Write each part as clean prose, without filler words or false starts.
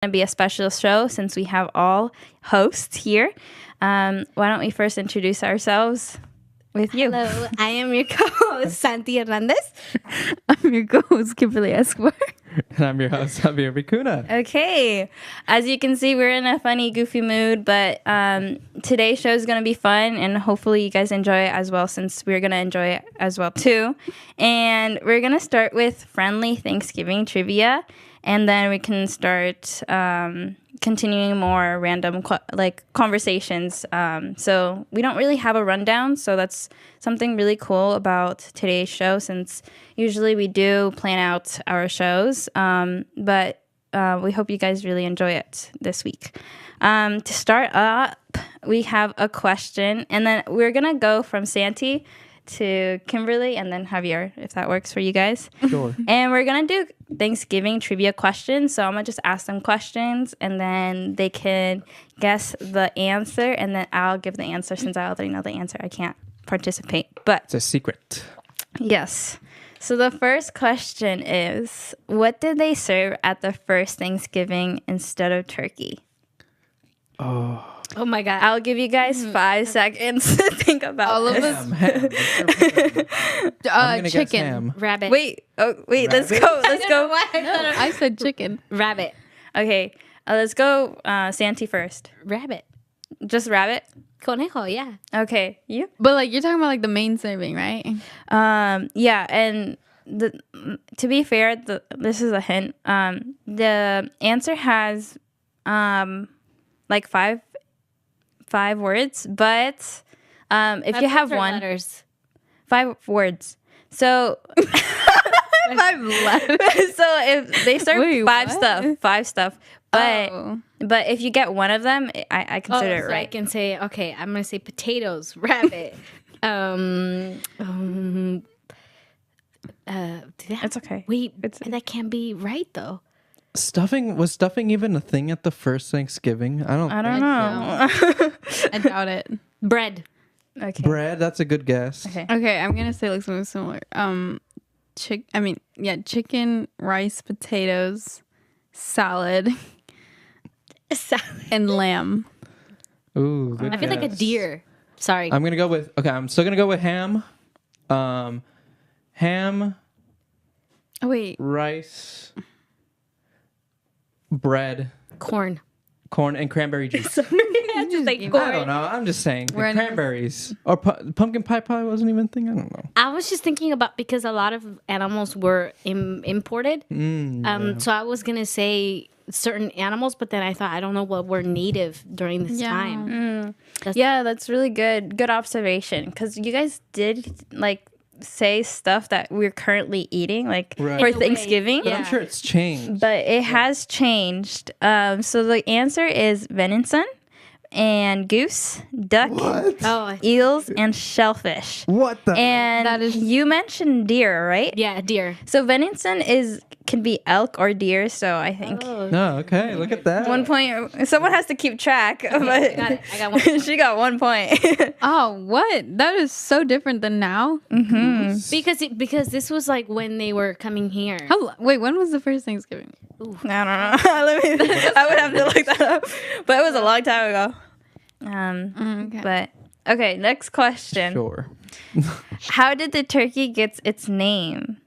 to be a special show since we have all hosts here. Why don't we first introduce ourselves with you? Hello, I am your co-host, Santi Hernandez. I'm your co-host, Kimberly Escobar. And I'm your host, Javier Vicuna. Okay. As you can see, we're in a funny, goofy mood, but today's show is going to be fun, and hopefully you guys enjoy it as well, since we're going to enjoy it as well, too. And we're going to start with friendly Thanksgiving trivia, and then we can start continuing more random conversations. So we don't really have a rundown, so that's something really cool about today's show, since usually we do plan out our shows, but we hope you guys really enjoy it this week. To start up, we have a question, and then we're going to go from Santi to Kimberly and then Javier, if that works for you guys. Sure. And we're going to do Thanksgiving trivia questions. So I'm going to just ask them questions, and then they can guess the answer, and then I'll give the answer. Since I already know the answer, I can't participate. But It's a secret. yes. So the first question is, what did they serve at the first Thanksgiving instead of turkey? Oh my God. I'll give you guys 5 seconds to think about All of this. us. Ham. I'm gonna guess Chicken. ham. Rabbit. Wait, let's Rabbit? go. Let's go. I said chicken. Rabbit. Okay, let's go Santi first. Rabbit. Just rabbit? Conejo, yeah. Okay, you? But like you're talking about like the main serving, right? Yeah, and to be fair, this is a hint. The answer has like five words, but if you have one, letters. 5 words. So 5 letters. so if they serve Wait, five stuff, but Oh. but if you get one of them, I consider it so I right. can say, okay, I'm going to say potatoes, rabbit. It's okay. Wait, It's- that can't be right, though. Was stuffing even a thing at the first Thanksgiving? I don't know. I doubt it. Bread. Okay. Bread, that's a good guess. Okay. Okay, I'm gonna say like something similar. Chicken, rice, potatoes, salad, and lamb. Ooh, good I feel like a guess. deer. Sorry. I'm still gonna go with ham. Ham, Oh wait, rice, bread, Corn. corn, and cranberry juice. Just like I corn. don't know. I'm just saying. We're in- Cranberries. Or pumpkin pie probably wasn't even a thing. I don't know. I was just thinking about, because a lot of animals were imported. So I was gonna say certain animals, but then I thought, I don't know what were native during this Yeah. time. Yeah, that's really good. Good observation. Because you guys did like say stuff that we're currently eating, like Right. for In a way, Thanksgiving. But I'm sure it's changed. But it has changed. So the answer is venison and goose, duck, Oh, eels, and shellfish. What the? And That is- you mentioned deer, right? yeah, deer. So venison can be elk or deer. So I think No, okay. Look at that. 1 point. Someone has to keep track. But got it. I got 1 point. she got 1 point. oh what? That is so different than now. Because this was like when they were coming here. Wait, when was the first Thanksgiving? I don't know. I would have to look that up. But it was a long time ago. Okay. But okay, next question. Sure. How did the turkey get its name?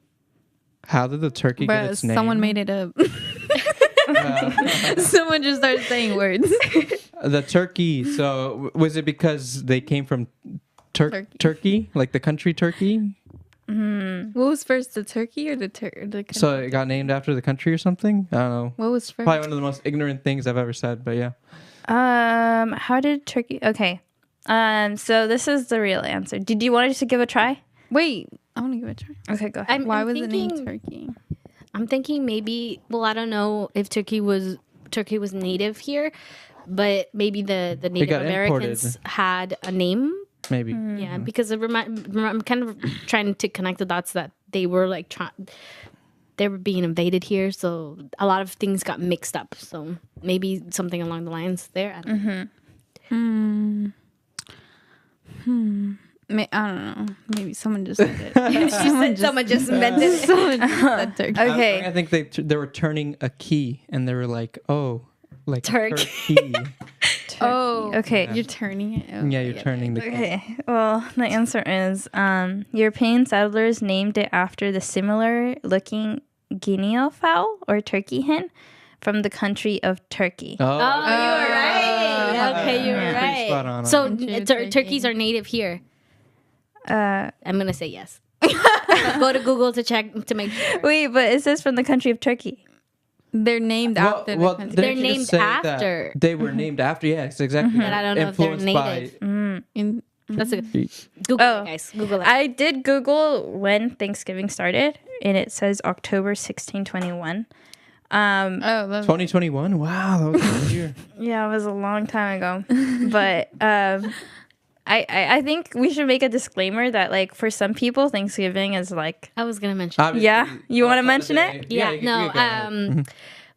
How did the turkey get Bruh, its name? someone made it up. Someone just started saying words. The turkey. So was it because they came from Turkey. Turkey, like the country Turkey? What was first, the turkey or the So it got named after the country or something? I don't know. what was first? Probably one of the most ignorant things I've ever said, but yeah. How did turkey? Okay. So this is the real answer. Did you want to give a try? Wait, I want to give it a try. Okay, go ahead. Why I'm was the name thinking- turkey? I'm thinking maybe. Well, I don't know if turkey was native here, but maybe the Native got Americans imported. had a name. Maybe. Yeah, because I'm kind of trying to connect the dots that they were like they were being invaded here, so a lot of things got mixed up. So maybe something along the lines there. I don't know. I don't know. Maybe someone just said it. Someone just invented it. Someone just said turkey. Okay. I think they were turning a key, and they were like, oh, like Turkey. turkey. Oh, Okay. You're turning it. Oh, Yeah, you're turning the key. Okay. Well, the answer is European settlers named it after the similar looking guinea fowl or turkey hen from the country of Turkey. Oh, Oh, you were right. Okay, you were Pretty right. spot on. So Country of turkey. turkeys are native here. Uh, I'm gonna say yes. Go to Google to check to make sure. wait, but it says from the country of Turkey. They're named after the country. They're didn't you just named say that after. They were named after. Yes, exactly. But I don't know if they're Influenced native. In- That's a Google Oh. it, guys. Google it. I did Google when Thanksgiving started, and it says October 1621. oh, that's 2021. Wow, that was last year. Yeah, it was a long time ago. But I think we should make a disclaimer that, like, for some people, Thanksgiving is like, I was gonna mention. Obviously, Yeah? You wanna on mention Sunday- it? Yeah, you no. go ahead.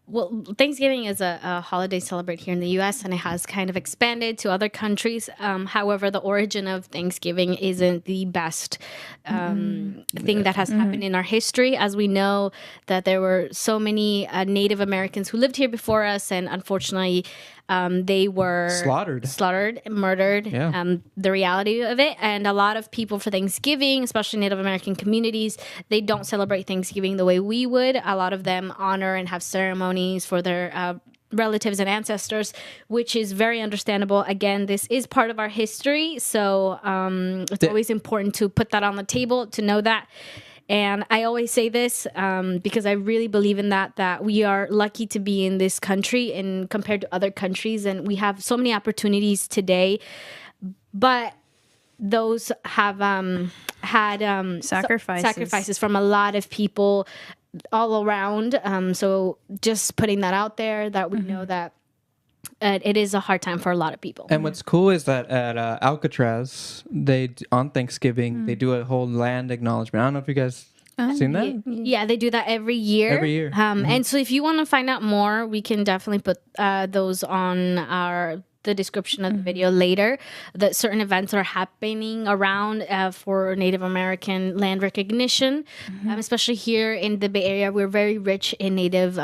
Well, Thanksgiving is a holiday celebrated here in the U.S. and it has kind of expanded to other countries. However, the origin of Thanksgiving isn't the best thing that has happened in our history. As we know that there were so many Native Americans who lived here before us, and unfortunately, they were Slaughtered. murdered. Yeah. The reality of it, and a lot of people for Thanksgiving, especially Native American communities, they don't celebrate Thanksgiving the way we would. A lot of them honor and have ceremonies for their relatives and ancestors, which is very understandable. Again, this is part of our history, so it's always important to put that on the table, to know that. And I always say this because I really believe in that we are lucky to be in this country and compared to other countries, and we have so many opportunities today, but those have had sacrifices from a lot of people all around. So just putting that out there, that we know that it is a hard time for a lot of people. And what's cool is that at Alcatraz, on Thanksgiving they do a whole land acknowledgement. I don't know if you guys seen that. Yeah, they do that every year. Every year. And so if you want to find out more, we can definitely put those on the description of the video later, that certain events are happening around for Native American land recognition, especially here in the Bay Area. We're very rich in Native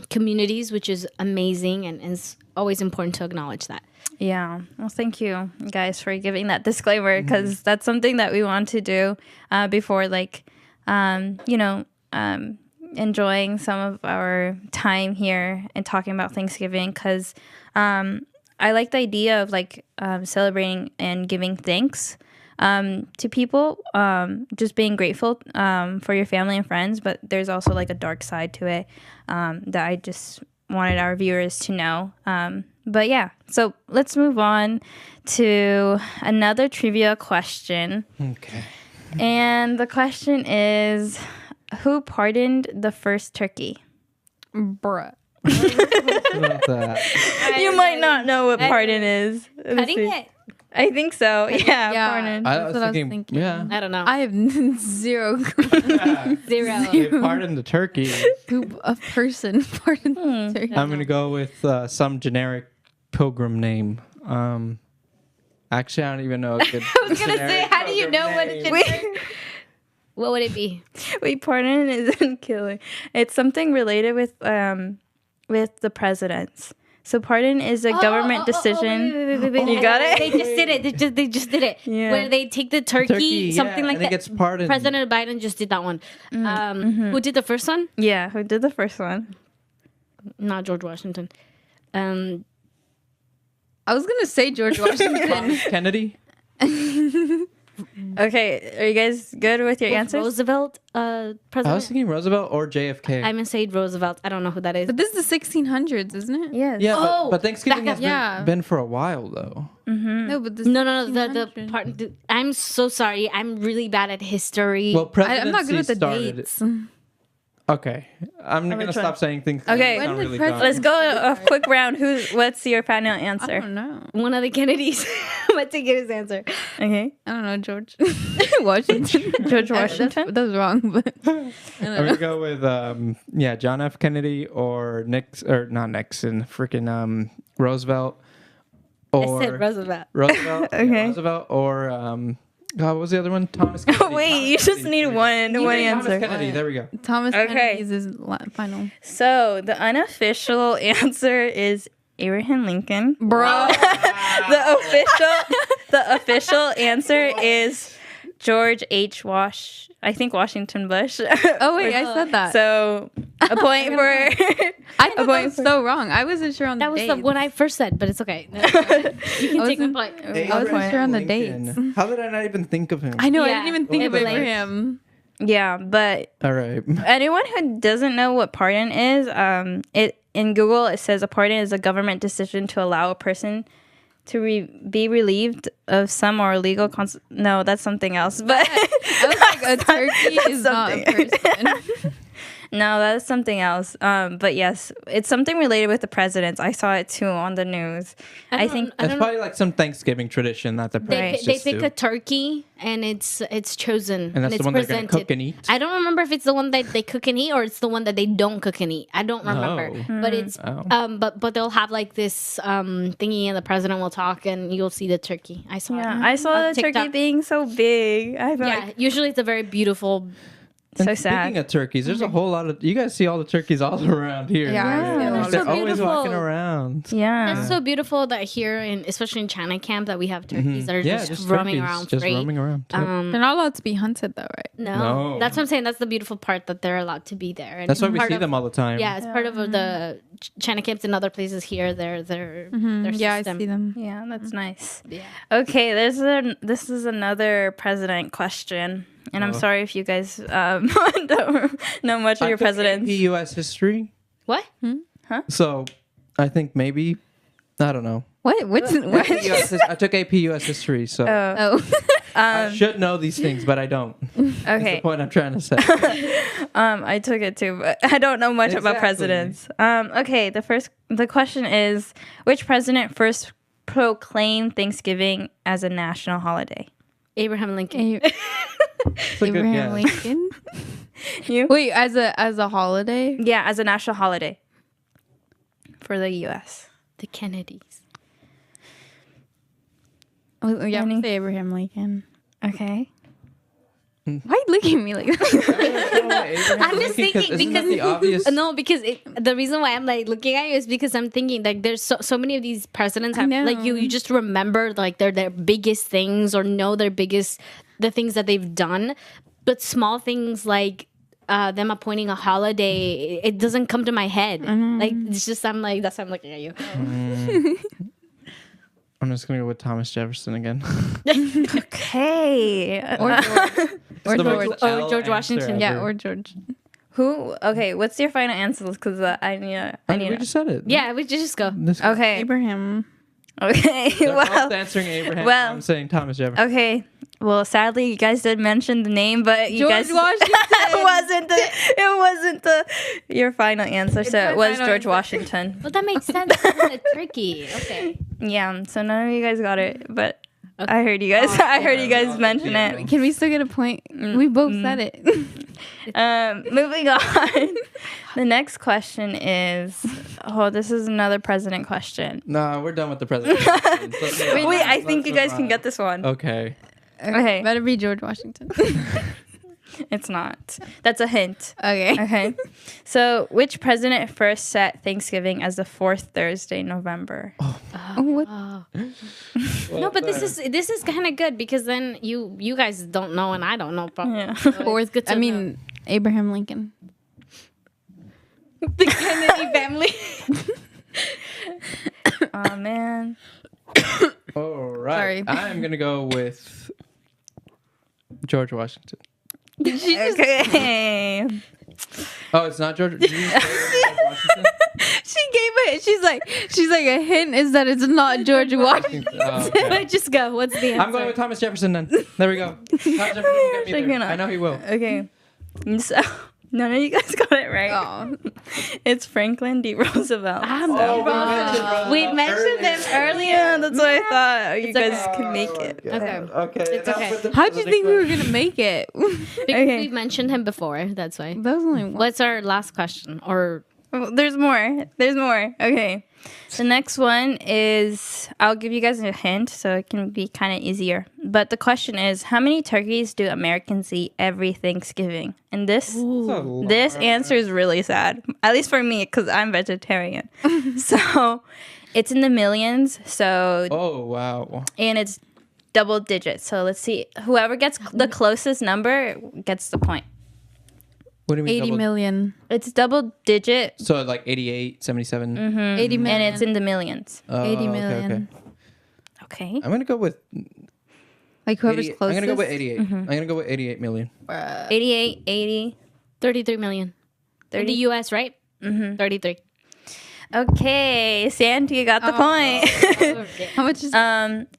communities, which is amazing, and it's always important to acknowledge that. Yeah. Well, thank you guys for giving that disclaimer, because that's something that we want to do before, like, enjoying some of our time here and talking about Thanksgiving, because I like the idea of, like, celebrating and giving thanks to people, just being grateful for your family and friends. But there's also, like, a dark side to it that I just wanted our viewers to know. But yeah, so let's move on to another trivia question. Okay. And the question is, who pardoned the first turkey? bruh. About that. You might not know what pardon is. Let's Cutting see. it? I think so. Yeah, Yeah. pardon. I That's was what I was thinking, thinking. yeah. I don't know. I have zero. Zero. They pardoned the turkey. Who a person pardon the turkey. I'm gonna go with some generic pilgrim name. Actually, I don't even know. I was gonna say, how do you know what it should What would it be? Wait, pardon isn't killing. It's something related with the presidents. So pardon is a government decision. Wait. You got it? They just did it. They just did it. Yeah. Where they take the turkey, something like I think that. it's pardoned. President Biden just did that one. Who did the first one? Yeah, who did the first one? Not George Washington. I was gonna say George Washington. Kennedy. Okay, are you guys good with your answers? Roosevelt, I president. was thinking Roosevelt or JFK. I'm gonna say Roosevelt. I don't know who that is. But this is the 1600s, isn't it? Yes. yeah, Oh, but Thanksgiving back has up. Yeah. been for a while though. No, but this No. The 1600s. part. I'm so sorry. I'm really bad at history. Well, I'm not good with the started. dates. Okay, I'm gonna which one? stop saying things. Okay. that sound When did really President- dumb. Let's go a quick round. What's your final I answer? don't know. One of the Kennedys. I'm gonna take his answer. Okay. I don't know, George Washington. George Washington? That's wrong, but I'm gonna go with John F. Kennedy or not Nixon, freaking Roosevelt. Or I said Roosevelt. Roosevelt. Okay. Roosevelt or What was the other one? Thomas Kennedy. Wait, you just need one Thomas answer. Kennedy. There we go. Thomas Okay. Kennedy's is final. So the unofficial answer is Abraham Lincoln. Bro. The official answer is George H. Washington Bush. Oh, wait, I said that. So a point for I thought that point was so wrong. I wasn't sure on the That was dates. the one I first said, but it's okay. You can take the point. I wasn't sure on the Lincoln. dates. How did I not even think of him? I know, I Yeah. didn't even think of Abraham. Abraham. Yeah, but All right. anyone who doesn't know what pardon is, it in Google it says a pardon is a government decision to allow a person to be relieved of some or legal no, that's something else. But I was like, a turkey is not a person. no, that's something else. But yes, it's something related with the presidents. I saw it too on the news. I think That's probably like some Thanksgiving tradition that the They, presidents they just pick do. a turkey and it's chosen And that's it's the one they're presented. gonna cook and eat? I don't remember if it's the one that they cook and eat or it's the one that they don't cook and eat. I don't remember, but it's Oh. but they'll have like this thingy and the president will talk and you'll see the turkey. I saw yeah, it. I saw on the turkey TikTok. being so big. I feel Yeah, like usually it's a very beautiful. so And sad. Speaking of turkeys, there's a whole lot of you guys see all the turkeys all around here. Yeah, I see a lot of They're them. always Beautiful. walking around. Yeah. That's so beautiful that here, in especially in China camp, that we have turkeys that are Yeah, just roaming turkeys, around just free. roaming around. Yep. They're not allowed to be hunted, though, right? No, No. that's what I'm saying. That's the beautiful part that they're allowed to be there. And That's why we part see of- them all the time. Yeah, it's part of the China camps and other places here. Their Yeah, system. I see them. Yeah, that's nice. Yeah. Okay, this is another president question, and I'm sorry if you guys don't know much of your presidents. AP U.S. history. What? So I think maybe I don't know. What? What's what? I took AP U.S. history, so Oh. I should know these things, but I don't. That's the Okay, point I'm trying to say. I took it too, but I don't know much about Exactly. presidents. Okay, the question is, which president first proclaimed Thanksgiving as a national holiday? Abraham Lincoln. It's a good Abraham guess. Lincoln. You? Wait, as a holiday? Yeah, as a national holiday for the U.S. The Kennedys. Oh, yeah, Any? say Abraham Lincoln. Okay. Why are you looking at me like that? I'm just thinking because the obvious. no, because the reason why I'm like looking at you is because I'm thinking like there's so many of these presidents have know. like you just remember like their biggest things or know the things that they've done, but small things like them appointing a holiday, it doesn't come to my head. Like it's just I'm like that's why I'm looking at you. I'm just gonna go with Thomas Jefferson again. Okay. Or George. Or The George. most Oh, L George answer Washington. Yeah, ever. or George. Who? Okay, what's your final answer? Because I need. I need. We just said it. Yeah, we just go. Okay. Abraham. Okay. They're Well. both answering Abraham. well- I'm saying Thomas Jefferson. Okay. Well, sadly, you guys did mention the name, but you George guys Washington. it wasn't your final answer. So my it was final George answer. Washington. Well, that makes sense. It's a turkey. Okay. Yeah. So none of you guys got it, but I heard you guys. I heard you guys mention it. Can we still get a point? We both said it. Moving on. The next question is. Oh, this is another president question. No, we're done with the president. Wait, I think you guys can get this one. Okay. Okay. Better be George Washington. It's not. That's a hint. Okay. Okay. So, which president first set Thanksgiving as the fourth Thursday in November? What? No, but this is kind of good because then you guys don't know and I don't know. Probably. Yeah. Fourth. good to I mean, Abraham Lincoln. The Kennedy family. Oh man. All right. Sorry. I'm gonna go with George Washington. Okay. Oh, it's not George. Did you say George Washington? She gave it. She's like a hint is that it's not George Washington. Oh, okay. Just go. What's the answer? I'm going with Thomas Jefferson then. There we go. Thomas Jefferson will get me You're there. gonna- I know he will. Okay. So, none of you guys got it right. Oh. It's Franklin D. Roosevelt. We mentioned them earlier. Yeah, that's what I thought. You okay. guys could make it. Okay. Okay. It's okay. How'd you think we were gonna make it? Because Okay. we've mentioned him before. That's why. That was only one. What's our last question? Or Well, there's more. There's more. Okay. The next one is, I'll give you guys a hint so it can be kind of easier. But the question is, how many turkeys do Americans eat every Thanksgiving? And this answer is really sad, at least for me, because I'm vegetarian. So it's in the millions. So Oh, wow. and it's double digits. So let's see. Whoever gets the closest number gets the point. What do you mean? 80 million. It's double digit, So like 88, 77. 80 million. and it's in the millions. Oh, 80 okay, million. Okay. I'm going to go with Like whoever's 80, closest. I'm going to go with 88. I'm going to go with 88 million. 88, 80, 33 million. In 30. the U.S., right? 33. Okay, Sandy got the point. How much is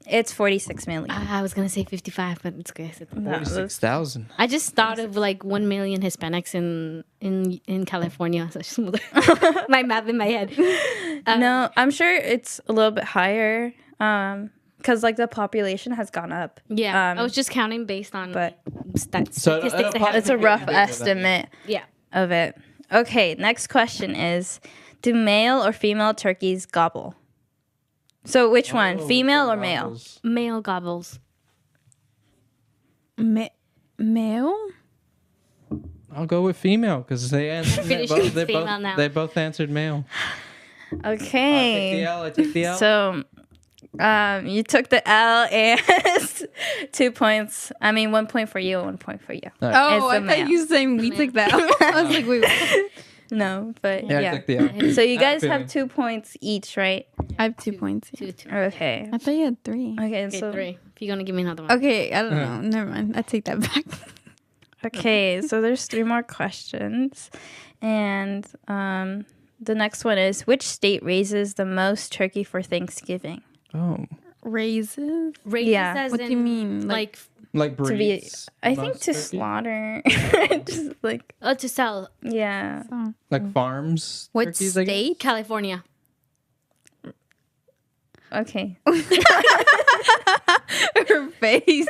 It's 46 million. I was going to say 55, but it's good. 46,000. I just thought of like 1 million Hispanics in California. So just my math in my head. No, I'm sure it's a little bit higher. Because like the population has gone up. Yeah, I was just counting based on but- statistics. So they have. It's a rough bigger than that. estimate Yeah. of it. Okay, next question is, do male or female turkeys gobble? So which one, female or male? Male gobbles. male? I'll go with female because they answered. Pretty sure it's female now. They both answered male. Okay. I take the L. So, you took the L and 2 points. I mean, 1 point for you and 1 point for you. Oh, It's I a thought male. you were saying we took that. I was like, wait, what? No, but Yeah, I yeah. took the L. So you I guys have a have 2 points each, right? I have 2 points. Two, two. Okay. I thought you had 3. Okay. Okay, So 3. If you're going to give me another one. Okay, I don't know. Never mind. I take that back. okay. So there's 3 more questions, and the next one is, which state raises the most turkey for Thanksgiving? Oh, Raises? Raises Yeah. as What do you in, mean? Like, like To be, breeds. I think most to turkey? slaughter, just like to sell. yeah. So, Like farms. what turkeys, I guess? state? California. Okay. Her face.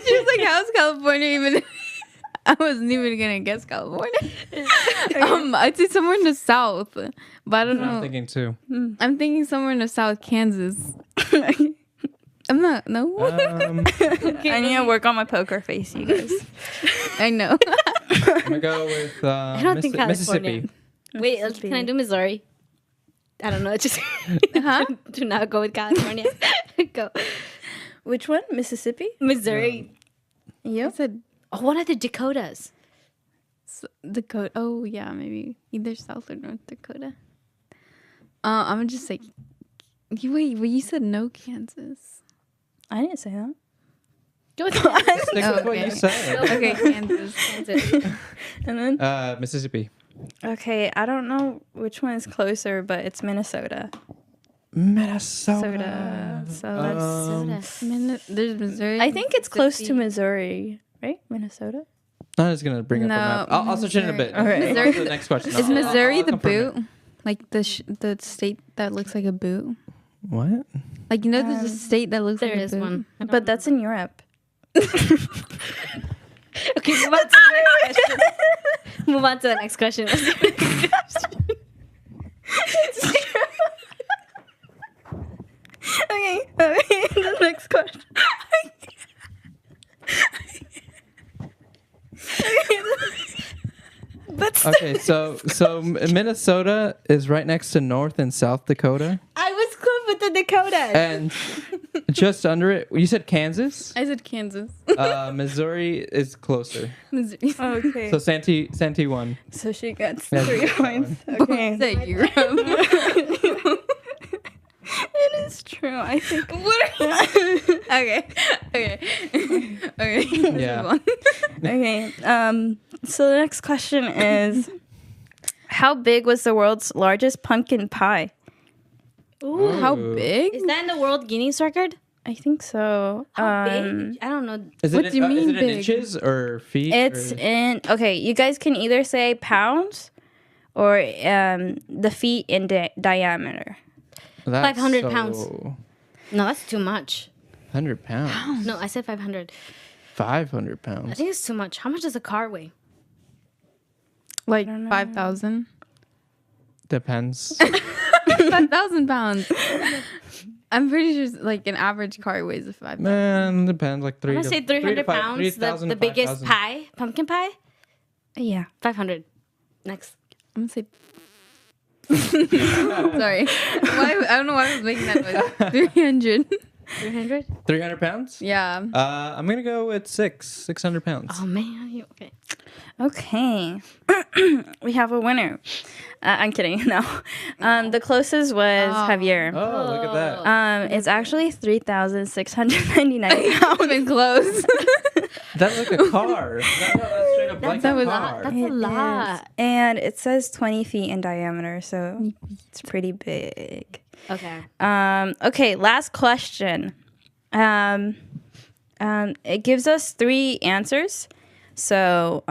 She was like, how's California even? I wasn't even going to guess California. I'd say somewhere in the south, but I don't I'm know. thinking too. I'm thinking somewhere in the south, Kansas. I'm not, no. I need to work on my poker face, you guys. I know. I'm gonna go with don't think California. Mississippi. Wait, can I do Missouri? I don't know. Just Huh? do not go with California. Go. Which one? Mississippi? Missouri. I Yep. said Oh, what are the Dakotas? Dakota. Oh, yeah, maybe either South or North Dakota. I'm gonna just say, wait, you said no Kansas. I didn't say that. Go with Stick with Oh, what you okay. said. Okay, Kansas. Kansas. And then Mississippi. okay, I don't know which one is closer, but it's Minnesota. Minnesota. So that's. There's Missouri. I think it's close to Mississippi. Missouri, right? Minnesota. I'm just gonna bring up No, a map. I'll search it in a bit. Missouri. Okay. Missouri- The next question. Is I'll Missouri the confirm it. boot? Like the state that looks like a boot? What? Like, you know, there's a state that looks There like a is boot. one. I don't But that's in Europe. Okay, move on to the next question. Move on to the next question. Okay, the next question. Okay, so Minnesota is right next to North and South Dakota, I was close with the Dakotas. and just under it, you said Kansas. I said Kansas. Missouri is closer. Missouri. Okay. So Santi won. So she gets Yeah, 3 you got points. I Okay. said Europe. It is true. I think. Okay. Let's Yeah. move on. Okay. So the next question is, how big was the world's largest pumpkin pie? Ooh. How Ooh. big? Is that in the world Guinness record? I think so. How big? I don't know. Is What it do you is mean it in big? inches or feet? It's or? in. Okay, you guys can either say pounds or the feet in diameter. That's 500 pounds. No, that's too much. 100 pounds. No, I said 500. 500 I pounds. think it's too much. How much does a car weigh? Like 5,000. Depends. 5,000 pounds. I'm pretty sure like an average car weighs a 5,000. Man, depends. Like I'm gonna say 300 pounds. The biggest pie, pumpkin pie, Yeah. 500. Next. I'm gonna say. Sorry. Why? I don't know why I was making that noise. 300. 300. 300 pounds? Yeah. I'm gonna go with 600 pounds. Oh man, okay. Okay. We have a winner. I'm kidding. No. The closest was Javier. Oh, look at that. It's actually 3,699 pounds. Been close. That's like a car. That's straight up like a car. That's a lot. And it says 20 feet in diameter, so it's pretty big. Okay. Okay, last question. It gives us 3 answers. So,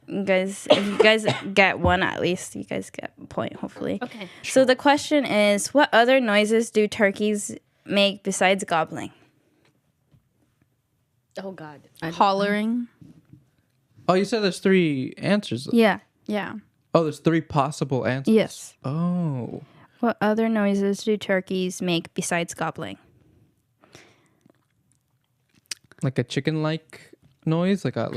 you guys, if you guys get one at least, you guys get a point, hopefully. Okay. So the question is, what other noises do turkeys make besides gobbling? Oh God. Hollering. Oh, you said there's 3 answers. Yeah. Yeah. Oh, there's 3 possible answers. Yes. Oh. What other noises do turkeys make besides gobbling? Like a chicken-like noise, like a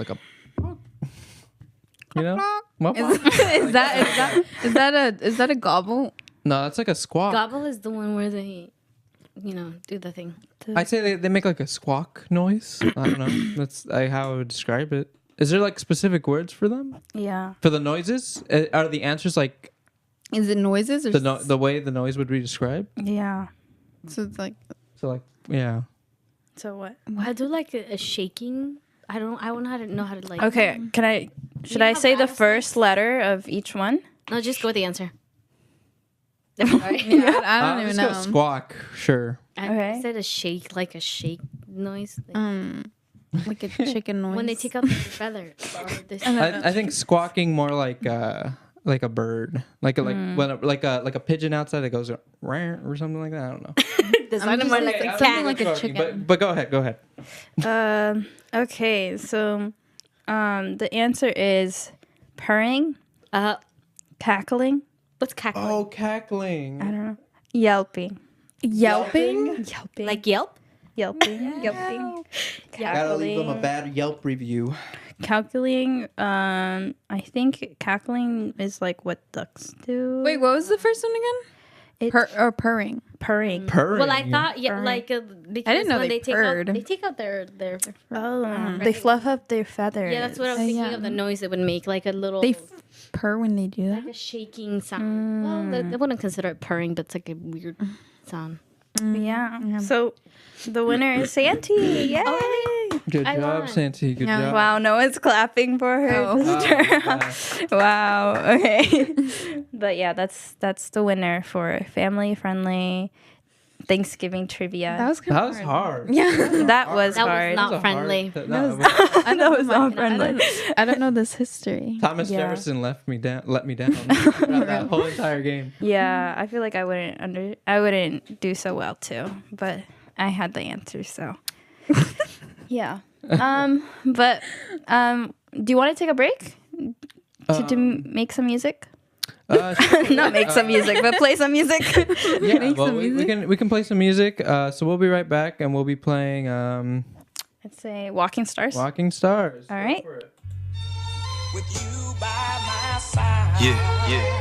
you know? Is that a gobble? No, that's like a squawk. Gobble is the one where they, do the thing. I say they make like a squawk noise. I don't know. That's how I would describe it. Is there like specific words for them? Yeah. For the noises? Are the answers like Is it noises or the way the noise would be described? Yeah. so it's like So like, yeah. So what? I do like a shaking. I don't know how to like. Okay, should I say the first letter of each one? No, just go with the answer. I don't even Let's go know. squawk. Sure. Okay. I said a shake noise. Like a chicken noise. When they take out the feather. I think squawking more like a bird, like a pigeon outside that goes "Rah," or something like that. I don't know. This I'm one just more like- like a something cat. like a Squawking, chicken. But go ahead. Okay, so the answer is purring, cackling, What's cackling? Oh, cackling. I don't know, yelping. Yelping. Yelping. Like Yelp? Yelping. Yelping. Gotta leave them a bad Yelp review. Cackling, I think cackling is like what ducks do. Wait, what was the first one again? It's Purring. purring. Purring. Well, I thought Purring. because I didn't know when they take purred. out they take out their Oh, they fluff up their feathers. yeah. That's what I was thinking of the noise it would make, like a little They purr when they do that. like a shaking sound. Well, they wouldn't consider it purring, but it's like a weird sound. Yeah. So the winner is Santi. Yay! Good I job, won. Santi. Good Yeah. job. Wow, no one's clapping for her. Oh. Wow. Okay. But yeah, that's the winner for family friendly Thanksgiving trivia. That was kind That of was hard. Yeah. That was That was hard. not That was a friendly. hard- That was- that was not friendly. I don't know this history. Thomas Yeah. Jefferson let me down throughout that whole entire game. Yeah, I feel like I wouldn't do so well too, but I had the answer, so yeah. But do you want to take a break to make some music? Sure. Not make some music, but play some music. Yeah, well, we can play some music. So we'll be right back, and we'll be playing Let's say Walking Stars. Walking Stars. All right. Go for it. With you by my side. Yeah.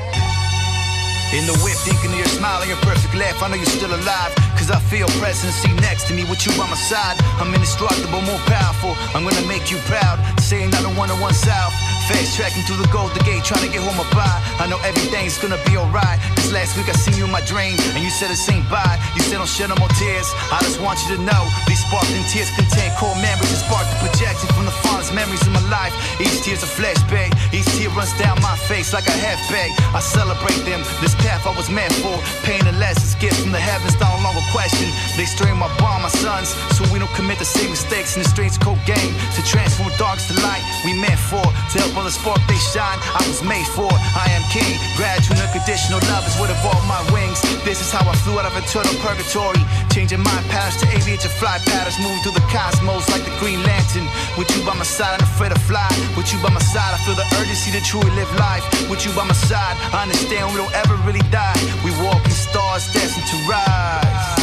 In the whip, thinking of your smile and your perfect laugh. I know you're still alive, cause I feel presidency next to me with you by my side. I'm indestructible, more powerful. I'm gonna make you proud. Saying I don't wanna one south. Fast tracking through the Golden Gate, trying to get home a pie. I know everything's gonna be alright. Cause last week I seen you in my dream, and you said it's ain't bye. You said don't shed no more tears. I just want you to know these sparkling tears contain core memories and spark the projection from the fondest memories of my life. Each tears of flesh bag. Each tear runs down my face like a half bag. I celebrate them, this path I was meant for. Pain and lessons, gifts from the heavens, no longer question. They strain my bond, my sons, so we don't commit the same mistakes in the streets cold game. To transform darks to light, we meant for. To help others spark they shine, I was made for. I am king, gradual unconditional love is what evolved my wings. This is how I flew out of eternal purgatory. Changing my patterns to aviate to fly patterns. Moving through the cosmos like the Green Lantern. With you by my side, I'm afraid to fly. With you by my side, I feel the urgency to truly live life. With you by my side, I understand we don't ever really die. We walk in stars destined to rise.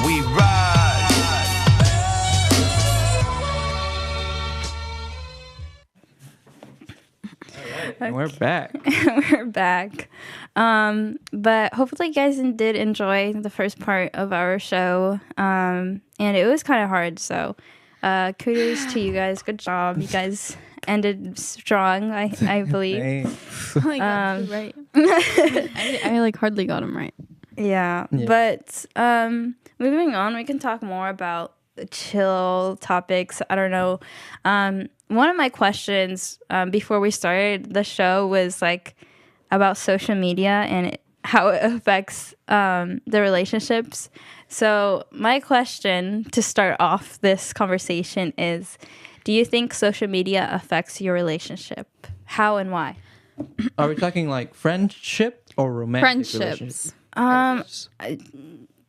We rise. And we're back. We're back. But hopefully you guys did enjoy the first part of our show. And it was kind of hard, so kudos to you guys. Good job. You guys ended strong, I believe. Thanks. Oh my God, you're right. I like hardly got him right. Yeah. But moving on, we can talk more about chill topics. I don't know. One of my questions before we started the show was like about social media and how it affects the relationships. So my question to start off this conversation is, do you think social media affects your relationship? How and why? Are we talking like friendship or romantic Friendships. relationships?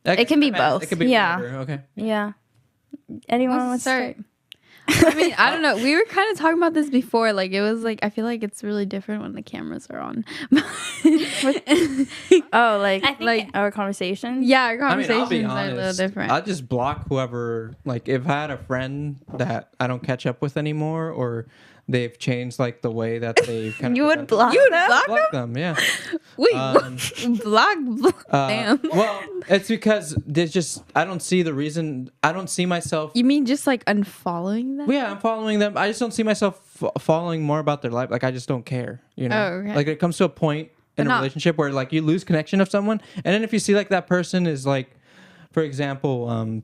It can be both. It can be Yeah. whatever. Okay. Yeah. Anyone wants to Start. start? I mean, I don't know. We were kind of talking about this before. Like, it was like, I feel like it's really different when the cameras are on. Oh, like I think like our conversations? yeah, our I mean, conversations I'll be are a little honest. different. I just block whoever. Like, if I had a friend that I don't catch up with anymore, or they've changed like the way that they kind You of would block You would them? block them. Yeah. Wait, Um, block. Damn. Well, it's because there's just I don't see the reason. I don't see myself. You mean just like unfollowing them? Well, yeah, I'm following them. I just don't see myself following more about their life. Like, I just don't care. You know, Oh, okay. like it comes to a point in a not- relationship where like you lose connection of someone, and then if you see like that person is like, for example,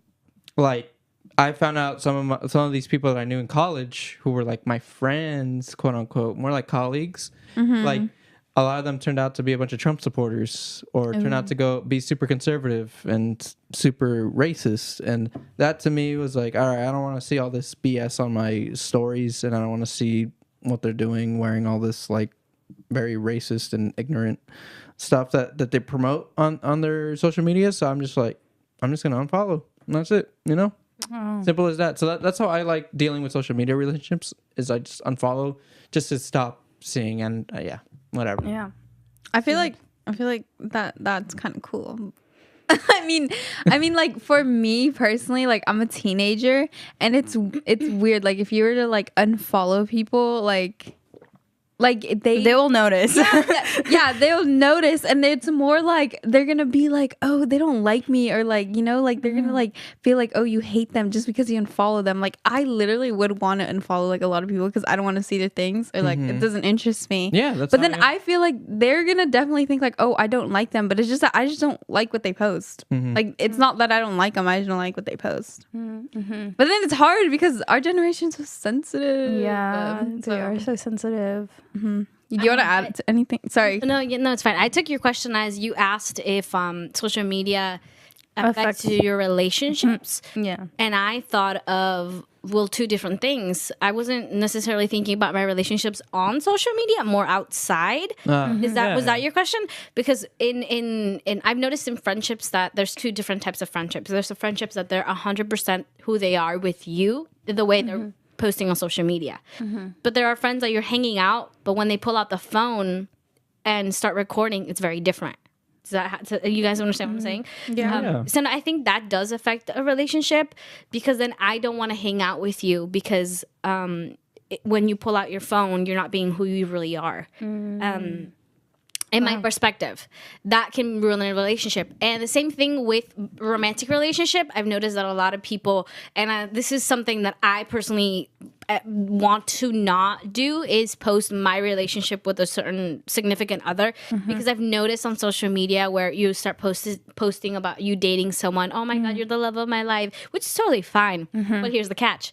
like I found out some of these people that I knew in college who were like my friends, quote unquote, more like colleagues. Like a lot of them turned out to be a bunch of Trump supporters, or turned out to go be super conservative and super racist. And that to me was like, all right, I don't want to see all this BS on my stories, and I don't want to see what they're doing, wearing all this like very racist and ignorant stuff that they promote on their social media. So I'm just like, I'm just gonna unfollow, and that's it, you know. Simple as that. So that's how I like dealing with social media relationships, is I just unfollow just to stop seeing, and yeah, whatever. Yeah. I feel like that's kind of cool. I mean, like for me personally, like I'm a teenager, and it's weird. Like if you were to like unfollow people, like they will notice. yeah, they'll notice, and it's more like they're gonna be like, oh, they don't like me, or like, you know, like they're gonna like feel like, oh, you hate them just because you unfollow them. Like I literally would want to unfollow like a lot of people because I don't want to see their things, or like it doesn't interest me. Yeah, that's. But how then I am. I feel like they're gonna definitely think like, oh, I don't like them, but it's just that I just don't like what they post. Like it's not that I don't like them, I just don't like what they post. But then it's hard because our generation's so sensitive. Yeah. They are so sensitive. Do you want to add to anything? Sorry. No, it's fine. I took your question as you asked if social media affects your relationships. Yeah. And I thought of, well, two different things. I wasn't necessarily thinking about my relationships on social media, more outside. Was that your question? Because in I've noticed in friendships that there's two different types of friendships. There's the friendships that they're 100% who they are with you, the way they're posting on social media. But there are friends that you're hanging out, but when they pull out the phone and start recording, it's very different. So you guys understand what I'm saying? Yeah. So I think that does affect a relationship, because then I don't want to hang out with you because when you pull out your phone, you're not being who you really are. In my perspective, that can ruin a relationship. And the same thing with romantic relationship. I've noticed that a lot of people, and this is something that I personally want to not do, is post my relationship with a certain significant other, because I've noticed on social media where you start posting about you dating someone. Oh my God, you're the love of my life, which is totally fine. But here's the catch.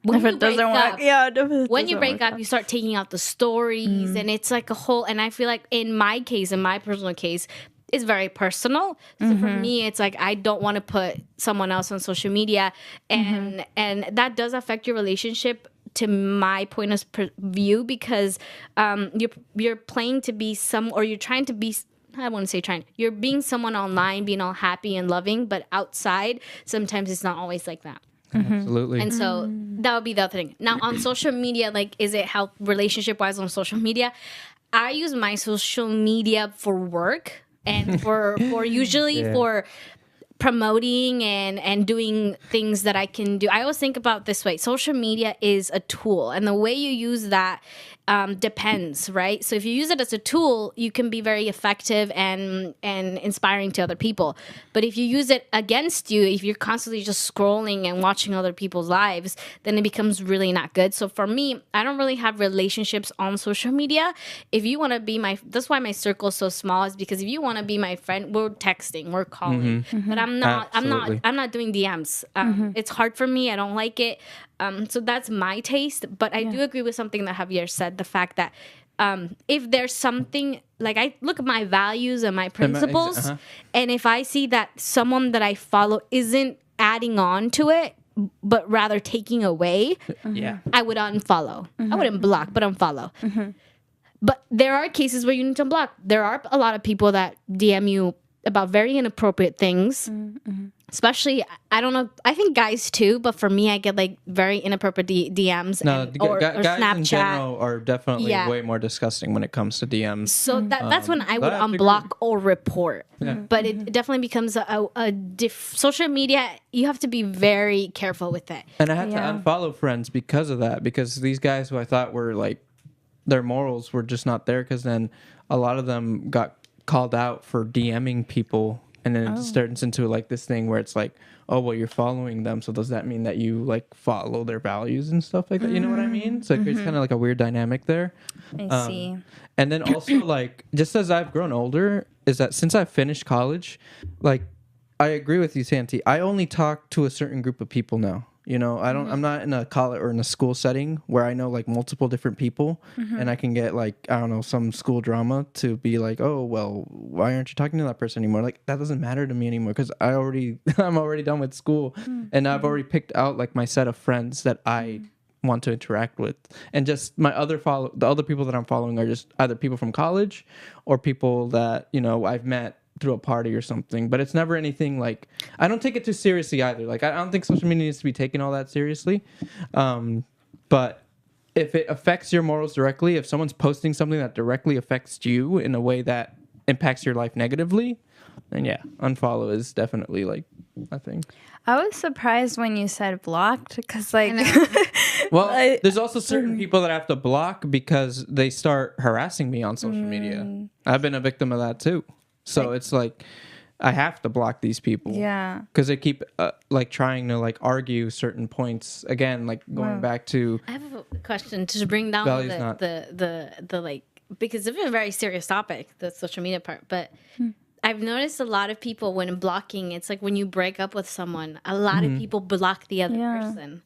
when If you it doesn't break work, up, yeah. If it when you doesn't break work up, out. you start taking out the stories, and it's like a whole. And I feel like in my case, in my personal case, it's very personal. So for me, it's like I don't want to put someone else on social media, and that does affect your relationship. To my point of view, because you're playing to be or you're trying to be. I wouldn't say trying. You're being someone online, being all happy and loving, but outside, sometimes it's not always like that. Absolutely. And so that would be the other thing. Now on social media, like, is it help relationship wise on social media? I use my social media for work and for usually for promoting and doing things that I can do. I always think about this way. Social media is a tool, and the way you use that depends, right? So if you use it as a tool, you can be very effective and inspiring to other people. But if you use it against you, if you're constantly just scrolling and watching other people's lives, then it becomes really not good. So for me, I don't really have relationships on social media. If you want to be that's why my circle is so small, is because if you want to be my friend, we're texting, we're calling. But I'm not doing DMs. It's hard for me. I don't like it. So that's my taste. But I do agree with something that Javier said, the fact that if there's something, like, I look at my values and my principles, and if I see that someone that I follow isn't adding on to it, but rather taking away, I would unfollow. I wouldn't block, but unfollow. But there are cases where you need to block. There are a lot of people that DM you about very inappropriate things. Especially, I don't know, I think guys too, but for me, I get like very inappropriate DMs or guys Snapchat. in general are definitely way more disgusting when it comes to DMs. So that's when I would I have to unblock or report. But it definitely becomes social media. You have to be very careful with it. And I had to unfollow friends because of that, because these guys who I thought were like, their morals were just not there, because then a lot of them got called out for DMing people. And then it turns into like this thing where it's like, oh, well, you're following them, so does that mean that you like follow their values and stuff like that? You know what I mean? So it creates kind of like a weird dynamic there. I see. And then also, like, just as I've grown older, is that since I finished college, like, I agree with you, Santi. I only talk to a certain group of people now. You know, I'm not in a college or in a school setting where I know like multiple different people, and I can get like, I don't know, some school drama to be like, oh, well, why aren't you talking to that person anymore? Like, that doesn't matter to me anymore, because I'm already done with school, and I've already picked out like my set of friends that I want to interact with, and just the other people that I'm following are just either people from college or people that, you know, I've met through a party or something. But it's never anything like, I don't take it too seriously either. Like, I don't think social media needs to be taken all that seriously. But if it affects your morals directly, if someone's posting something that directly affects you in a way that impacts your life negatively, then yeah, unfollow is definitely like a thing. I was surprised when you said blocked, because like, well, there's also certain people that I have to block because they start harassing me on social media. I've been a victim of that too. So it's like, I have to block these people. Yeah. Because they keep like trying to like argue certain points. Again, like going back to. I have a question to bring down the like, because it's a very serious topic, the social media part. But I've noticed a lot of people when blocking, it's like when you break up with someone, a lot of people block the other person.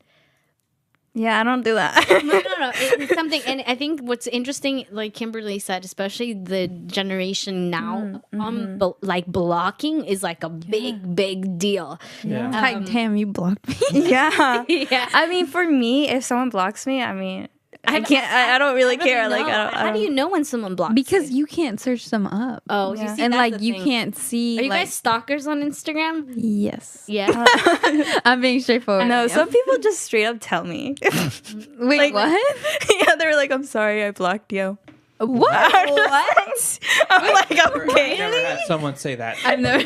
Yeah, I don't do that. No. It's something, and I think what's interesting, like Kimberly said, especially the generation now, like blocking is like a big deal. Yeah. Like, damn, you blocked me. Yeah. Yeah. I mean, for me, if someone blocks me, I mean, I can't. I don't really care. Like, how do you know when someone blocks? Because you can't search them up. Oh, you see, and that's like the you thing. can't see. Are you like, guys stalkers on Instagram? Yes. Yeah. I'm being straightforward. No, some people just straight up tell me. Wait, like, what? Yeah, they're like, I'm sorry, I blocked you. What? What? I'm like, I've okay. never had someone say that. I've never.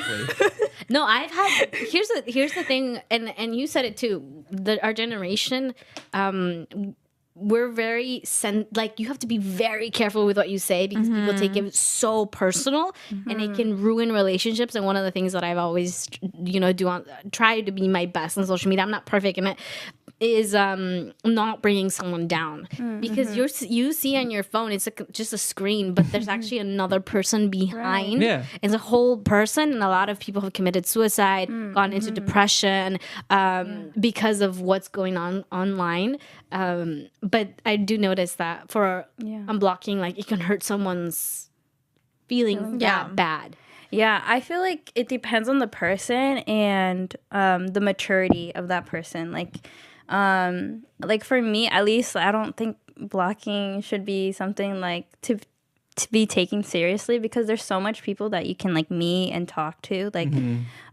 No, I've had. Here's the thing, and you said it too. Our generation, we're very like, you have to be very careful with what you say, because people take it so personal, and it can ruin relationships. And one of the things that I've always, try to be my best on social media. I'm not perfect in it. is not bringing someone down, because you see on your phone it's just a screen, but there's actually another person behind. Yeah. It's a whole person, and a lot of people have committed suicide, gone into depression because of what's going on online. But I do notice that for unblocking, like, it can hurt someone's feelings that bad. Yeah, I feel like it depends on the person and the maturity of that person. Like for me, at least, I don't think blocking should be something like to be taken seriously, because there's so much people that you can like meet and talk to. Like,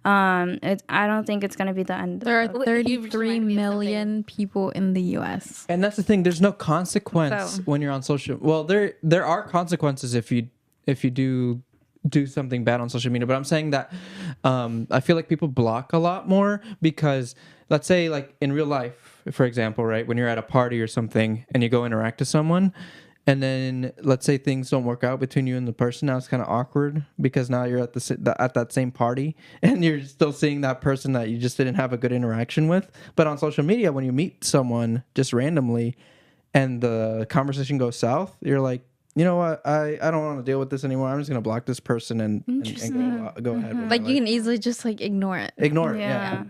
I don't think it's gonna be the end. There are Wait, you 33 reminded me of million people in the U.S. And that's the thing. There's no consequence when you're on social. Well, there are consequences if you do something bad on social media. But I'm saying that I feel like people block a lot more because, let's say, like in real life, for example, right, when you're at a party or something and you go interact with someone, and then let's say things don't work out between you and the person. Now it's kind of awkward because now you're at at that same party and you're still seeing that person that you just didn't have a good interaction with. But on social media, when you meet someone just randomly and the conversation goes south, you're like, you know what? I don't want to deal with this anymore. I'm just gonna block this person and go ahead. With Like, my you life. can easily just like ignore it. Ignore it. Yeah.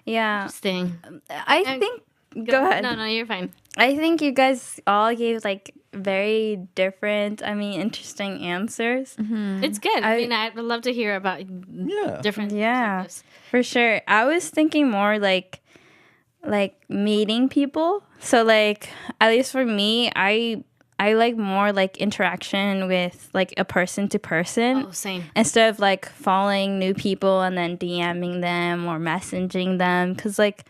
Yeah. Interesting. I think. Go ahead. No, you're fine. I think you guys all gave like very different, interesting answers. It's good. I mean, I'd love to hear about different perspectives. For sure. I was thinking more like meeting people. So like, at least for me, I like more like interaction with like a person to person. Oh, same. Instead of like following new people and then DMing them or messaging them. Because like,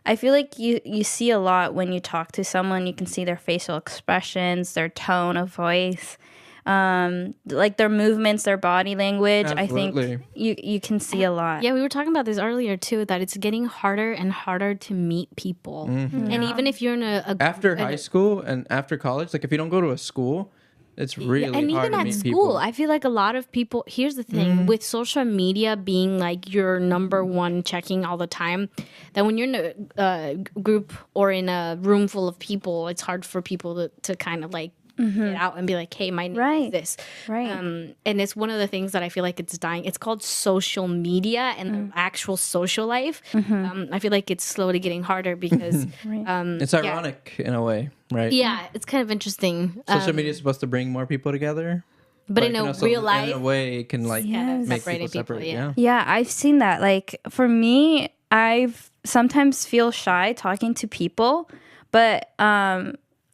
I feel like you see a lot when you talk to someone. You can see their facial expressions, their tone of voice, like their movements, their body language. Absolutely. I think you can see a lot. Yeah, we were talking about this earlier too, that it's getting harder and harder to meet people. And even if you're in After high school and after college, like if you don't go to a school, it's really and hard even to at meet school, people. I feel like a lot of people. Here's the thing: with social media being like your number one checking all the time, that when you're in a group or in a room full of people, it's hard for people to kind of like get out and be like, "Hey, my name is this." Right. And it's one of the things that I feel like it's dying. It's called social media and the actual social life. I feel like it's slowly getting harder because It's ironic in a way, right? yeah, it's kind of interesting. Social media is supposed to bring more people together, but in you a know, so real life, in a way, it can like make separating people separate. people, Yeah, I've seen that. Like for me, I've sometimes feel shy talking to people, but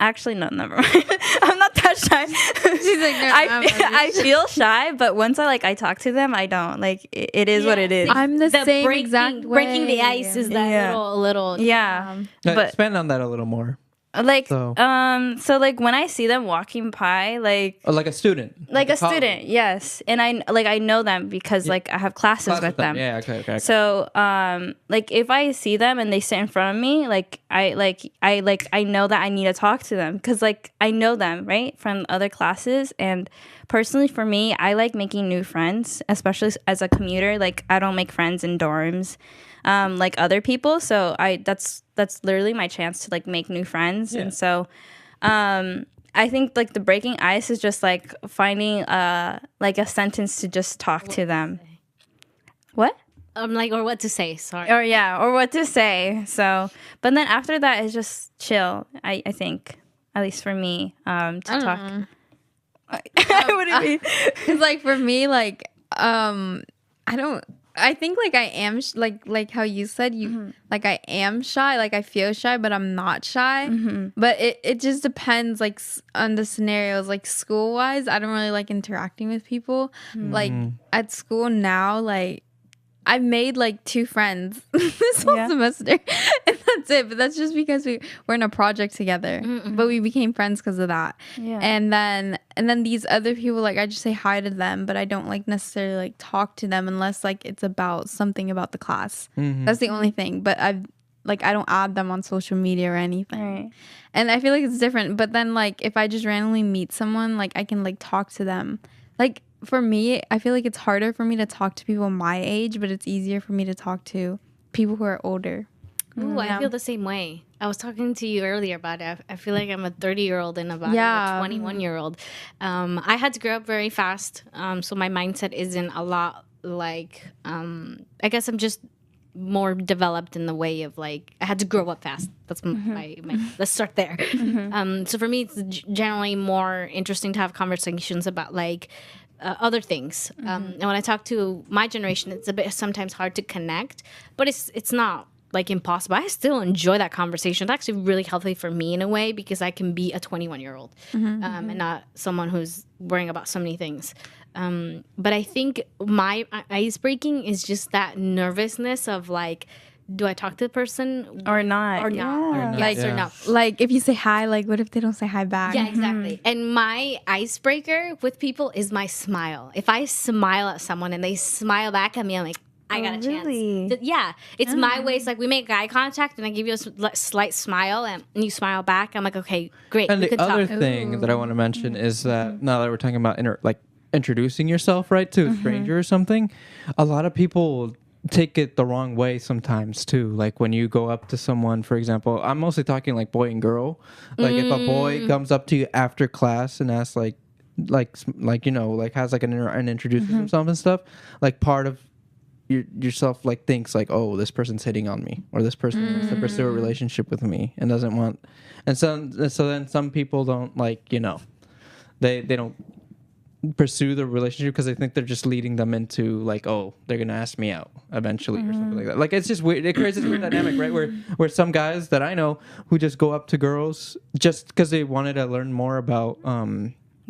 actually no, never mind. I'm not that shy. She's like, I feel shy, but once I talk to them, I don't. Like it is what it is. I'm the same breaking, exact way. breaking the ice is that little Yeah. But But expand on that a little more. like So- so like when I see them walking by, like Like a student, like a college. student, yes, and I know them because like I have classes Class with them. Yeah, okay. So like if I see them and they sit in front of me, like I know that I need to talk to them because like I know them, right, from other classes. And personally for me, I like making new friends, especially as a commuter. Like I don't make friends in dorms like other people, so that's literally my chance to like make new friends. And so I think like the breaking ice is just like finding like a sentence to just talk to them. What? or what to say. Sorry. Or what to say. So, but then after that it's just chill. I think, at least for me, to talk. What do you mean? It's like for me, like I think like I am like how you said like I am shy, like I feel shy, but I'm not shy. But it just depends like on the scenarios. Like school wise, I don't really like interacting with people. Like at school now, like I've made like 2 friends this whole semester, and that's it. But that's just because we're in a project together. But we became friends because of that. Yeah. And then these other people, like I just say hi to them, but I don't like necessarily like talk to them unless like it's about something about the class. That's the only thing. But I don't add them on social media or anything. Right. And I feel like it's different. But then like if I just randomly meet someone, like I can like talk to them. Like for me, I feel like it's harder for me to talk to people my age, but it's easier for me to talk to people who are older. Ooh, I feel the same way. I was talking to you earlier about it. I feel like I'm a 30-year-old and about Yeah. a 21-year-old. I had to grow up very fast, so my mindset isn't a lot like. I guess I'm just more developed in the way of like I had to grow up fast. That's my let's start there. So for me, it's generally more interesting to have conversations about like other things. And when I talk to my generation, it's a bit sometimes hard to connect, but it's not like impossible. I still enjoy that conversation. It's actually really healthy for me in a way because I can be a 21-year-old and not someone who's worrying about so many things. But I think my ice breaking is just that nervousness of like, do I talk to the person Or not. or not? Yeah. Or Like- yes or no? Like if you say hi, like what if they don't say hi back? Yeah, exactly. And my icebreaker with people is my smile. If I smile at someone and they smile back at me, I'm like, I got a chance. really? Yeah, it's my way. It's like we make eye contact and I give you a slight smile and you smile back. I'm like, okay, great. And we the can other talk. thing that I want to mention is that now that we're talking about introducing yourself, right, to a stranger or something, a lot of people take it the wrong way sometimes too. Like when you go up to someone, for example, I'm mostly talking like boy and girl. Like if a boy comes up to you after class and asks like you know, like has like and introduces himself and stuff, like part of yourself like thinks like, oh, this person's hitting on me, or this person wants to pursue a relationship with me and doesn't want, and so then some people don't, like, you know, they don't pursue the relationship because they think they're just leading them into like, oh, they're gonna ask me out eventually or something like that. Like it's just weird. It creates this weird dynamic, right? Where some guys that I know who just go up to girls just because they wanted to learn more about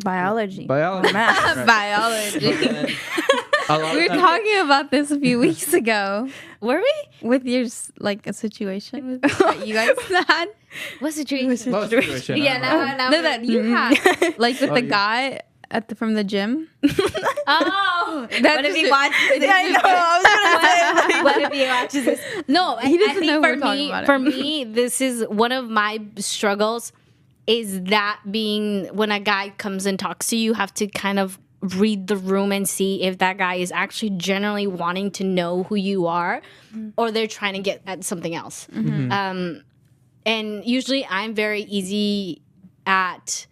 Biology. biology. Right. Biology. But then a lot We were of times- talking about this a few weeks ago Were we? with your like a situation with, that you guys had. What's the dream? Well, situation, Yeah, I don't know. now No, that you had like with Oh, the you- guy from the gym. Oh, That's what if he just- watches this? I know. I was gonna say. What if he watches this? No, He doesn't I think know for we're talking me, about it. for me, this is one of my struggles. Is that being when a guy comes and talks to you, you have to kind of read the room and see if that guy is actually generally wanting to know who you are, or they're trying to get at something else. And usually, I'm very easy at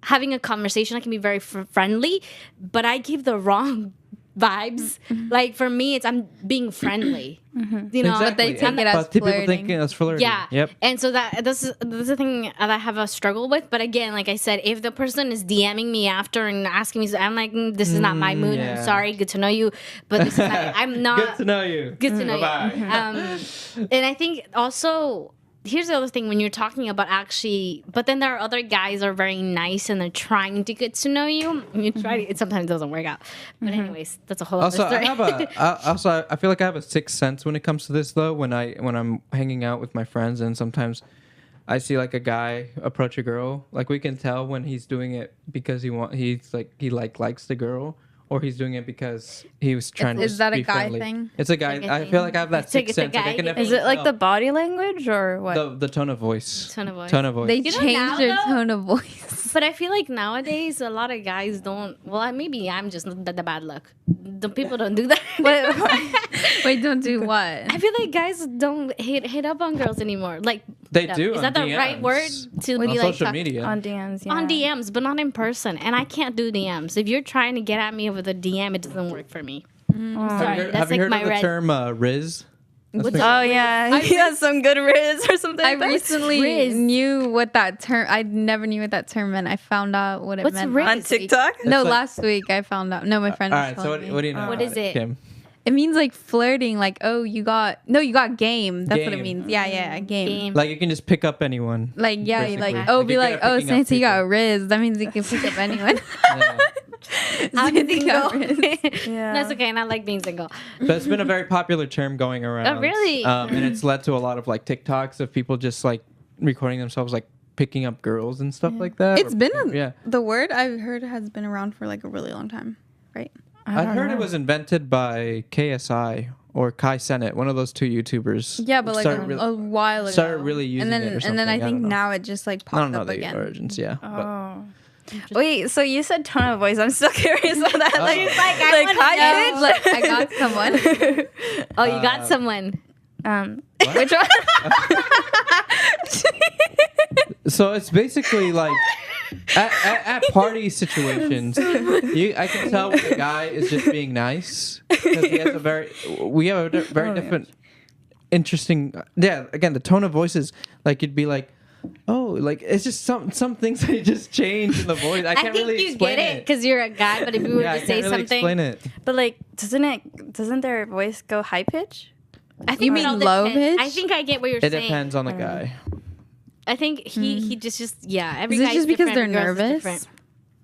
having a conversation. I can be very friendly, but I give the wrong vibes. Like for me, it's I'm being friendly. You know, Exactly. they take it as but people flirting. think it's flirting. yeah. Yep. And so this is the thing that I have a struggle with. But again, like I said, if the person is DMing me after and asking me, I'm like, this is not my mood. yeah. I'm sorry. Good to know you. But this is not, I'm not. Good to know you. Good to know you. Bye-bye. And I think also, here's the other thing when you're talking about actually, but then there are other guys that are very nice and they're trying to get to know you. And you try to, it sometimes doesn't work out. But anyways, that's a whole Also, other story. I feel like I have a sixth sense when it comes to this though. When I'm hanging out with my friends, and sometimes I see like a guy approach a girl, like we can tell when he's doing it because he likes the girl, or he's doing it because he was trying to. Is that a be guy friendly. thing? It's a guy. Like a I thing. feel like I have that It's a- sixth it's a sense. Like, I guy can thing. definitely Is it like the tell body language or what? the tone of voice? Tone of voice. Tone of voice. They You know, changed now, their though- tone of voice. But I feel like nowadays a lot of guys don't. Well, maybe I'm just the bad luck. The people don't do that. Wait, don't do what? I feel like guys don't hit up on girls anymore. Like They hit up. do Is on that the right DMs. word to on be like social talk- media. On DMs, yeah. on DMs, but not in person? And I can't do DMs. If you're trying to get at me with a DM, it doesn't work for me. Have you heard, That's have you like heard my of the red- term Riz? That's What's been- Oh yeah, he has some good riz or something. I like that. recently Riz. knew what that term. I never knew what that term meant. I found out what it What's meant Riz? on last week. TikTok. No, It's like- last week I found out. No, my friend. All was right. So telling me. what do you know? What about is it? Kim? It means like flirting. Like, oh, you got game. That's what it Game. means. Yeah, game. Game. Like you can just pick up anyone. Like yeah, you like Basically. oh, Like, be you're like good at oh, picking up since you got a people. Riz, that means you can pick up anyone. Yeah. I'm Since you got single. Riz. Yeah. That's okay, and I like being single. But it's been a very popular term going around. Oh, really? And it's led to a lot of like TikToks of people just like recording themselves like picking up girls and stuff like that. It's or been picking- yeah. the word I've heard has been around for like a really long time, right? I heard it was invented by KSI or Kai Cenat, one of those two YouTubers. Yeah, but like started a, really- a while ago. started really using and then, it or And then I something. I think don't know. now it just like I don't popped know up the again. origins. Yeah. But Oh. Wait, so you said tone of voice. I'm still curious about that. Oh. Like, She's like, I wanna high know. pitch? Like, I got someone. Oh, you got someone. Which one? So it's basically like at party situations, I can tell when a guy is just being nice because he has we have a very different, interesting. Yeah, again, the tone of voices, like you'd be like, oh, like it's just some things that just change in the voice. I can't think really you explain get it because you're a guy, but if you were Yeah, I to can't say really something, explain it. But like, doesn't their voice go high pitch? I think You it mean all low depends. pitch? I think I get what you're It saying. depends on the guy. I think he just yeah. Every Is it guy's just because different, they're every girl's is nervous? different.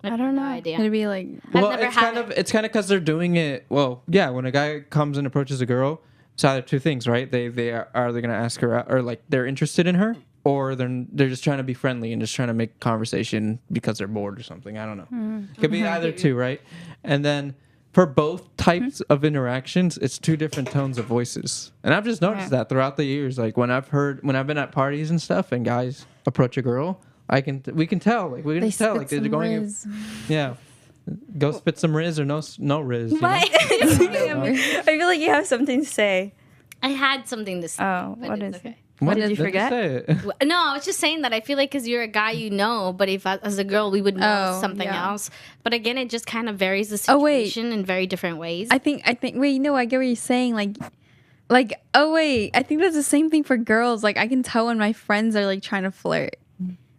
I don't know. No idea. It'd be like, Well, never it's had kind of because they're doing it. Well, yeah, when a guy comes and approaches a girl, it's either two things, right? They are they gonna ask her out, or like they're interested in her, or they're just trying to be friendly and just trying to make conversation because they're bored or something. I don't know. Could be either two, right? And then for both types of interactions, it's two different tones of voices. And I've just noticed that throughout the years. Like when I've been at parties and stuff, and guys approach a girl, we can tell. Like we can tell. Like they're going. Yeah. Go spit some Riz or no Riz. You know? I feel like you have something to say. I had something to say. Oh, but what it's is okay. What did you Just forget? say it. No, I was just saying that I feel like because you're a guy, you know, but if as a girl, we would know Oh, something yeah. else. But again, it just kind of varies the Oh, wait. situation in very different ways. I think, wait, no, I get what you're saying. Like, oh, wait, I think that's the same thing for girls. Like, I can tell when my friends are like trying to flirt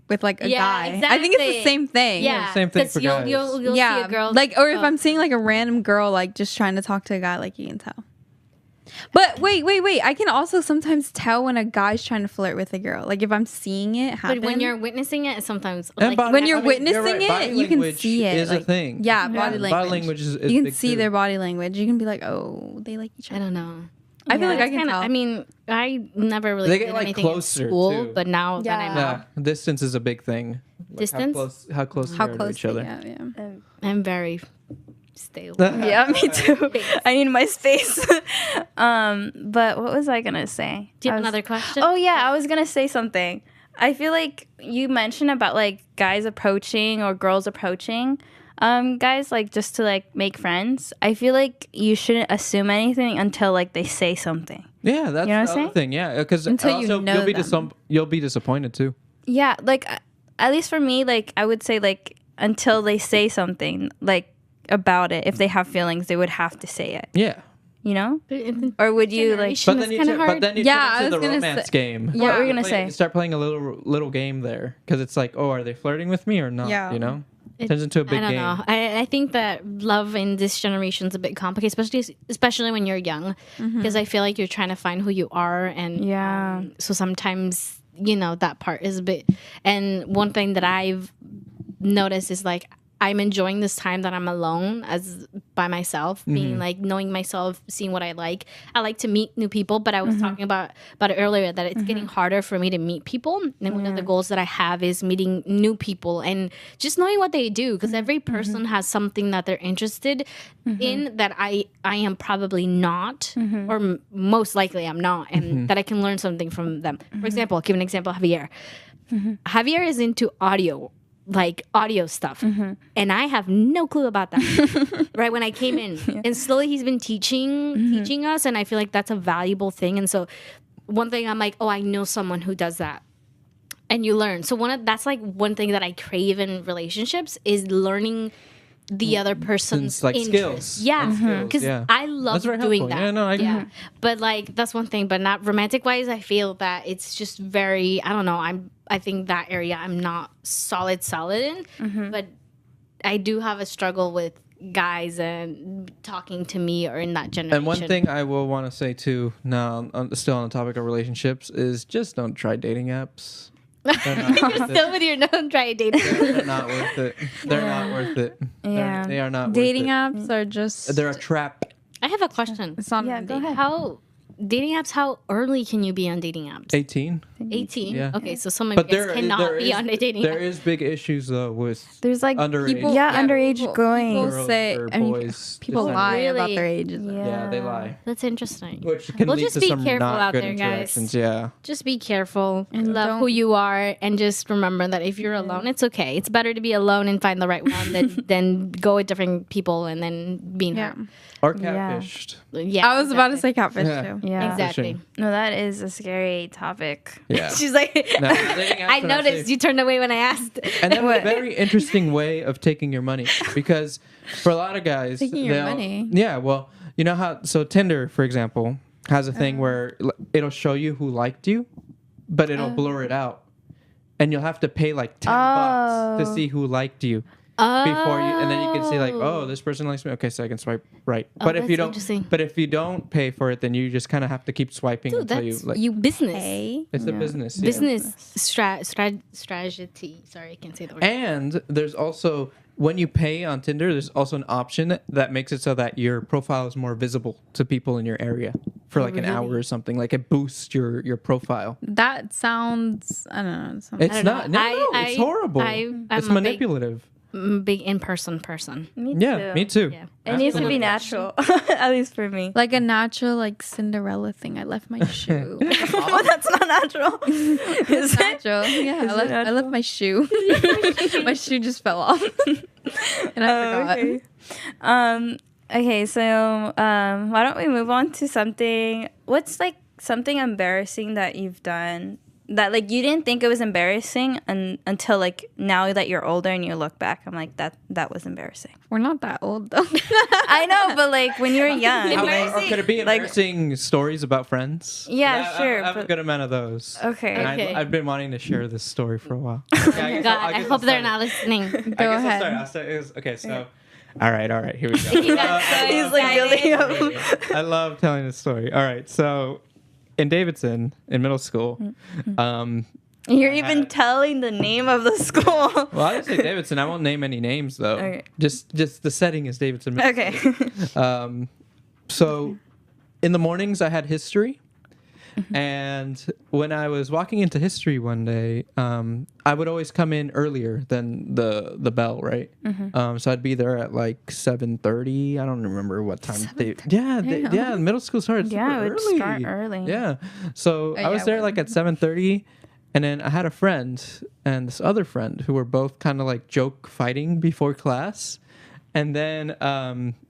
with like a Yeah, guy. I think it's the exactly. same thing. yeah, same thing 'cause for guys. You'll see Yeah. a girl Like, or if oh, I'm seeing like a random girl, like just trying to talk to a guy, like you can tell. But wait. I can also sometimes tell when a guy's trying to flirt with a girl. Like if I'm seeing it happen. But when you're witnessing it, sometimes And like, body- when you're I mean, witnessing right. Body it, you can language see it. is a like, thing. Yeah, body language. Body language is you can big see too. their body language. You can be like, oh, they like each I other. don't know. I feel like I It's can kinda- tell. I mean, I never really They did get, like, anything closer, in school, too. but now that I'm Yeah. Yeah, distance is a big thing. Like Distance? How close how they are close to each other. Yeah. I'm very stable. Yeah, me too. I need my space. But what was I gonna say? Do you have I was- another question? Oh yeah, I was gonna say something. I feel like you mentioned about like guys approaching or girls approaching guys like just to like make friends. I feel like you shouldn't assume anything until like they say something. Yeah, that's You know what the I'm other thing. Yeah, because Until you know you'll be disappointed too. Yeah, like at least for me, like I would say like until they say something like about it. If they have feelings, they would have to say it. Yeah, You know? But Or would you like? Generation. but then It's you kinda hard. Yeah, I turn into was the gonna romance say- game. Yeah. What were you gonna You say? start playing a little game there because it's like, oh, are they flirting with me or not? Yeah. You know, It- turns into a big I don't game. know. I think that love in this generation is a bit complicated, especially when you're young, because I feel like you're trying to find who you are, and Yeah. so sometimes that part is a bit. And one thing that I've noticed is like I'm enjoying this time that I'm alone as by myself, being like knowing myself, seeing what I like. I like to meet new people, but I was talking about it earlier that it's getting harder for me to meet people. And one of the goals that I have is meeting new people and just knowing what they do, because every person has something that they're interested in that I am probably not, or most likely I'm not, and that I can learn something from them. For example, I'll give an example, Javier. Javier is into audio stuff, and I have no clue about that. Right when I came in, and slowly he's been teaching us, and I feel like that's a valuable thing. And so, one thing I'm like, oh, I know someone who does that, and you learn. So that's like one thing that I crave in relationships is learning the other person's like interests. skills. Yeah, Skills, because yeah. I love That's very doing helpful. that. Yeah, no, I agree. But like that's one thing, but not romantic wise. I feel that it's just very. I don't know. I think that area I'm not solid in, but I do have a struggle with guys and talking to me or in that generation. And one thing I will want to say too, now still on the topic of relationships, is just don't try dating apps. They're not worth it. Still with your non try dating. They're not worth it. They're not worth it. Yeah. They are not Dating worth apps are just. it. They're a trap. I have a question. It's not. Yeah, a go dating ahead. How dating apps? How early can you be on dating apps? 18. 18. Yeah. Okay, so some of But you guys cannot be on a dating there app. is big issues though with There's like underage. people- yeah, underage people- going. people Girls say. or I mean, boys people just lie about Really? their ages. Yeah, they lie. That's interesting. Which can Well, lead just to be some careful not out good there, guys. interactions. Yeah. Just be careful And love don't- who you are, and just remember that if you're alone, it's okay. It's better to be alone and find the right one than go with different people and then being Yeah. hurt. Or Yeah. catfished. Yeah, I was about to exactly. say catfish Yeah. too. Yeah. Exactly. Fishing. No, that is a scary topic. Yeah. She's like, No, dating apps I are noticed actually- you turned away when I asked. And that's a very interesting way of taking your money, because for a lot of guys, Taking your they'll- money? Yeah, well, you know how Tinder, for example, has a thing where it'll show you who liked you, but it'll blur it out, and you'll have to pay like $10 to see who liked you. Before you, and then you can see like, oh, this person likes me. Okay, so I can swipe right. But if that's you don't, interesting. but if you don't pay for it, then you just kind of have to keep swiping Dude, until that's you like. you business. Hey. It's a business. Yeah. Business strategy. Sorry, I can't say the word. And there's also, when you pay on Tinder, there's also an option that makes it so that your profile is more visible to people in your area for like an hour or something. Like it boosts your profile. That sounds, I don't know. It's don't not. know. No, it's horrible. I'm It's a big- manipulative. Big in-person person. Me Yeah, me too. Yeah. It needs to be natural, at least for me. Like a natural, like Cinderella thing. I left my shoe. Well, that's not natural. Is it? Natural. Yeah, Is it I left natural? my shoe. My shoe just fell off. And I forgot. Okay. Okay, so why don't we move on to something? What's like something embarrassing that you've done that like you didn't think it was embarrassing until like now that you're older and you look back? I'm like that was embarrassing. We're not that old though. I know, but like when you were young, Or could it be like- embarrassing stories about friends? Yeah, sure, I have a but- good amount of those. Okay. And Okay. I've been wanting to share this story for a while. Oh my God, I hope they're not listening. Go ahead. I'll start. Okay, so. All right. Here we go. He got so He's like excited. building up. I love telling this story. All right, so in Davidson, in middle school, You're even telling the name of the school. well, I didn't say Davidson. I won't name any names though. Okay. Just the setting is Davidson. Middle Okay. School. So in the mornings I had history, and when I was walking into history one day, I would always come in earlier than the bell, right? So I'd be there at like 7:30. I don't remember what time. Yeah, middle school started Yeah, super it would early. start early. Yeah, so I was yeah, there like at 7:30. And then I had a friend and this other friend who were both kind of like joke fighting before class. And then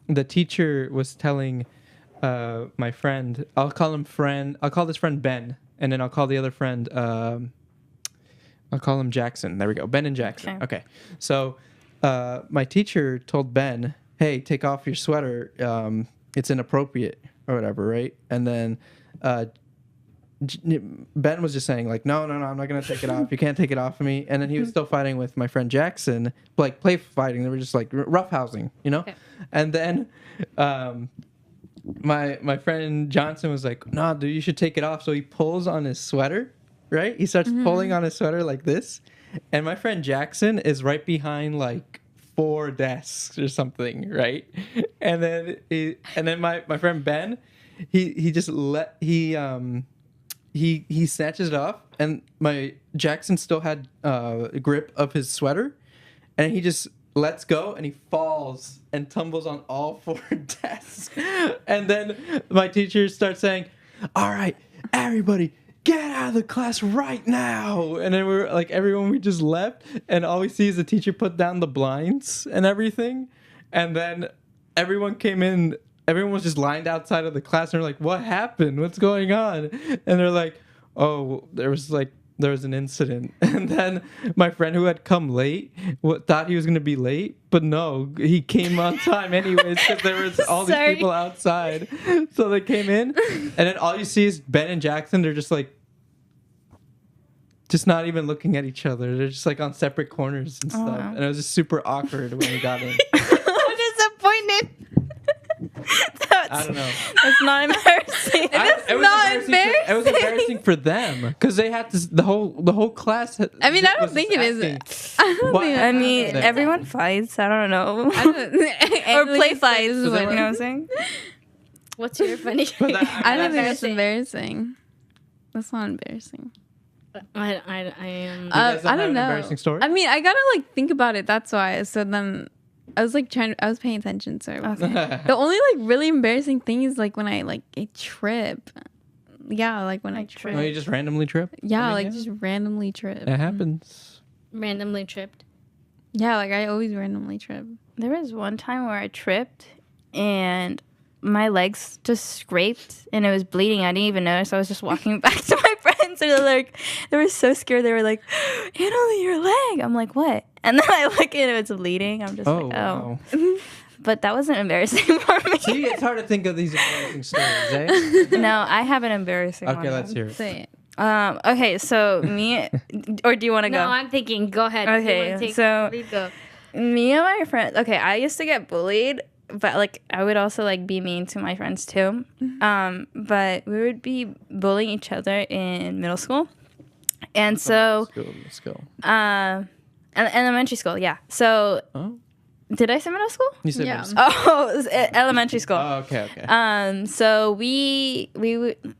the teacher was telling my friend, I'll call this friend Ben. And then I'll call the other friend, I'll call him Jackson. There we go. Ben and Jackson. Okay. So my teacher told Ben, hey, take off your sweater. It's inappropriate or whatever, right? And then Ben was just saying like, no, I'm not gonna take it off. You can't take it off of me. And then he was still fighting with my friend Jackson, like play fighting. They were just like roughhousing, you know. Okay. And then my friend Johnson was like, no, dude, you should take it off. So he pulls on his sweater, right? He starts pulling on his sweater like this, and my friend Jackson is right behind like 4 desks or something, right? And then my friend Ben, he snatches it off, and my Jackson still had a grip of his sweater, and he just lets go, and he falls and tumbles on all 4 desks. And then my teacher starts saying, all right, everybody, get out of the class right now. And then we're like, everyone, we just left, and all we see is the teacher put down the blinds and everything. And then everyone came in. Everyone was just lined outside of the class, and they're like, what happened? What's going on? And they're like, oh, there was an incident. And then my friend who had come late thought he was going to be late, but no, he came on time anyways because there was all these Sorry. people outside. So they came in, and then all you see is Ben and Jackson. They're just like, just not even looking at each other. They're just like on separate corners and stuff. wow. And it was just super awkward when we got in. I'm disappointed. I don't know. That's not embarrassing. It was embarrassing for them because they had to. The whole class. I mean, I don't was think just it is. asking, I don't what think I mean, happened? everyone fights. I don't know. I Or don't, play fights. You know that what I'm saying? What's your funny? But that- I don't think that's Embarrassing. embarrassing. That's not embarrassing. I am. You guys don't I have don't an know. embarrassing story? I mean, I gotta like think about it. That's why. So then, I was like I was paying attention. So the only like really embarrassing thing is like when I like a trip. Yeah, like when I trip. Oh, you just randomly trip? Yeah, I mean, like yeah. just randomly trip. It happens. Randomly tripped. Yeah, like I always randomly trip. There was one time where I tripped and my legs just scraped and it was bleeding. I didn't even notice. I was just walking back to my friends and they were so scared. They were like, Annalie, your leg. I'm like, what? And then I look and it's bleeding. I'm just Wow. But that wasn't embarrassing for me. See, it's hard to think of these embarrassing stories, eh? No, I have an embarrassing one. Okay, let's hear it. Say it. Okay, so me, or do you want to go? No, I'm thinking. Go ahead. Okay, so please go. me and my friends. Okay, I used to get bullied, but like I would also like be mean to my friends too. But we would be bullying each other in middle school, and so Let's go. elementary school. Yeah. So Oh, did I say middle school? you said Yeah. Oh, it was elementary school. Oh, okay. So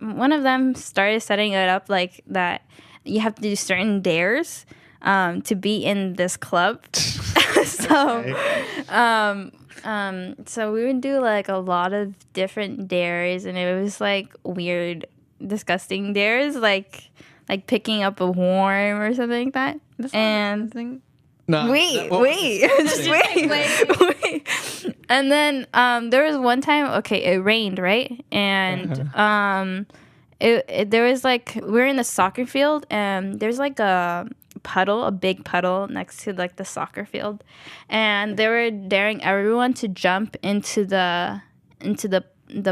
one of them started setting it up like that. You have to do certain dares to be in this club. So we would do like a lot of different dares, and it was like weird, disgusting dares, like picking up a worm or something like that. And No, wait, well, just wait. And then there was one time, okay, it rained, right? And there was like, we were in the soccer field, and there's like a big puddle next to like the soccer field, and they were daring everyone to jump into the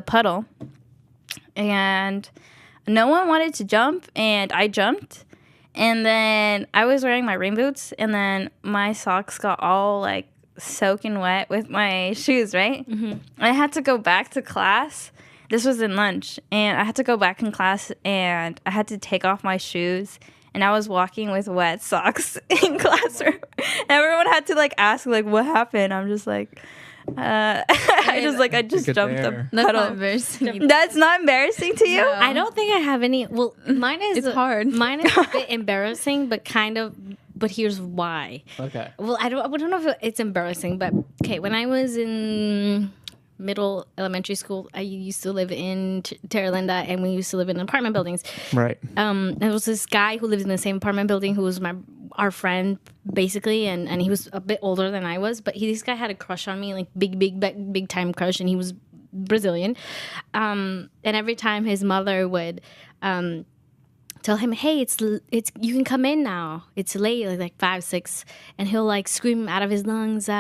puddle, and no one wanted to jump, and I jumped. And then I was wearing my rain boots, and then my socks got all like soaking wet with my shoes, right? Mm-hmm. I had to go back to class. This was in lunch, and I had to go back in class, and I had to take off my shoes, and I was walking with wet socks in classroom. Everyone had to like ask like, what happened? I'm just like, I just jumped the That's puddle. not embarrassing. That's not embarrassing to you? No. I don't think I have any. Well, mine is It's hard. Mine is a bit embarrassing, but kind of. But here's why. Okay. Well, I don't know if it's embarrassing, but okay. When I was in elementary school, I used to live in Terra Linda, and we used to live in apartment buildings. Right. There was this guy who lived in the same apartment building who was our friend basically, and he was a bit older than I was, but this guy had a crush on me, like big time crush, and he was Brazilian. And every time his mother would tell him, hey, it's you can come in now, it's late, like 5, 6, and he'll like scream out of his lungs,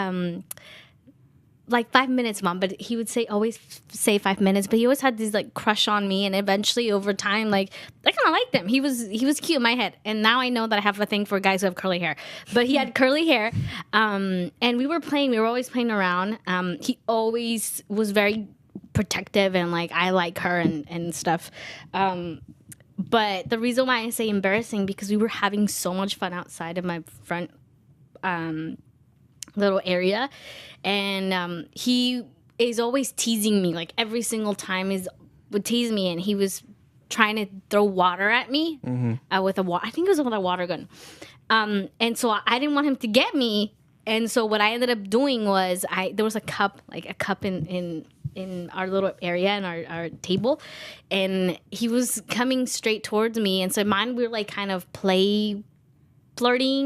like 5 minutes, Mom. But he would always say 5 minutes, but he always had this like crush on me, and eventually over time, like I kind of liked him. He was cute in my head, and now I know that I have a thing for guys who have curly hair. But he had curly hair, and we were always playing around. He always was very protective, and like I like her and stuff. But the reason why I say embarrassing, because we were having so much fun outside of my front little area, and he is always teasing me, like every single time would tease me, and he was trying to throw water at me with I think it was with a water gun, and so I didn't want him to get me, and so what I ended up doing was there was a cup in our little area in our table, and he was coming straight towards me, and so mine we were like kind of flirting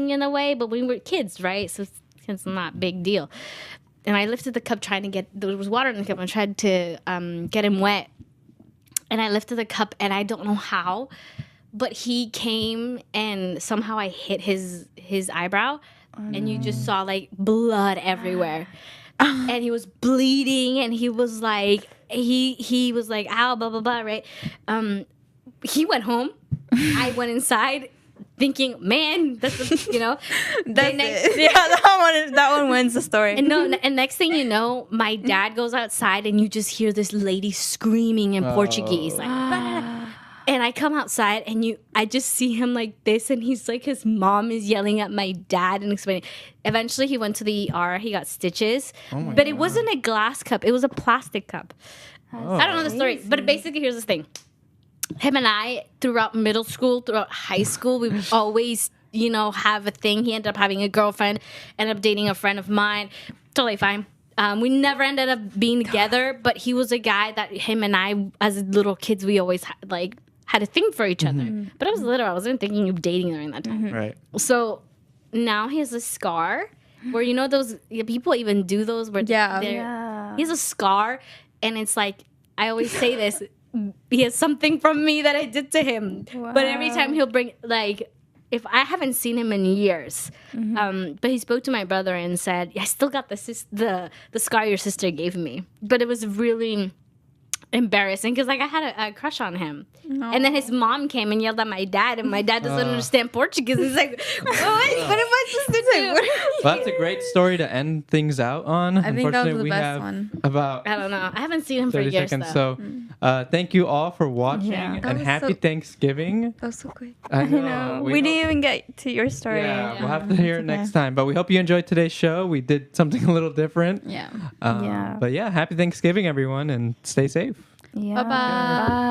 in a way, but we were kids, right? So it's not a big deal. And I lifted the cup trying to there was water in the cup, and I tried to get him wet. And I lifted the cup, and I don't know how, but he came, and somehow I hit his eyebrow, and you just saw like blood everywhere. And he was bleeding, and he was like, he was like, ow, blah, blah, blah, right? He went home. I went inside thinking, man, that's That's it. Yeah, that one wins the story. And next thing you know, my dad goes outside, and you just hear this lady screaming in Portuguese, like, bah. And I come outside, and I just see him like this, and he's like, his mom is yelling at my dad and explaining. Eventually, he went to the ER. He got stitches, but it wasn't a glass cup; it was a plastic cup. I don't know the story, but basically, here's the thing. Him and I, throughout middle school, throughout high school, we would always, have a thing. He ended up having a girlfriend, ended up dating a friend of mine. Totally fine. We never ended up being together, but he was a guy that him and I, as little kids, we always had a thing for each other. But I was little. I wasn't thinking of dating during that time. Right. So now he has a scar where, those people even do those where he has a scar. And it's like, I always say this, he has something from me that I did to him. But every time he'll bring, like, if I haven't seen him in years, but he spoke to my brother and said, I still got the scar your sister gave me. But it was really embarrassing because, like, I had a crush on him. And then his mom came and yelled at my dad, and my dad doesn't understand Portuguese. He's like, what am I supposed to do? Well, that's a great story to end things out on. I think that was the we best have one. about I don't know. I haven't seen him for 30 years, seconds. though. So thank you all for watching, Yeah. That and was happy so- Thanksgiving. That was so quick. I No, we didn't even get to your story. Yeah, we'll have to hear it next time. But we hope you enjoyed today's show. We did something a little different. Yeah. Yeah. But yeah, happy Thanksgiving, everyone, and stay safe. Yeah. Bye-bye. Bye.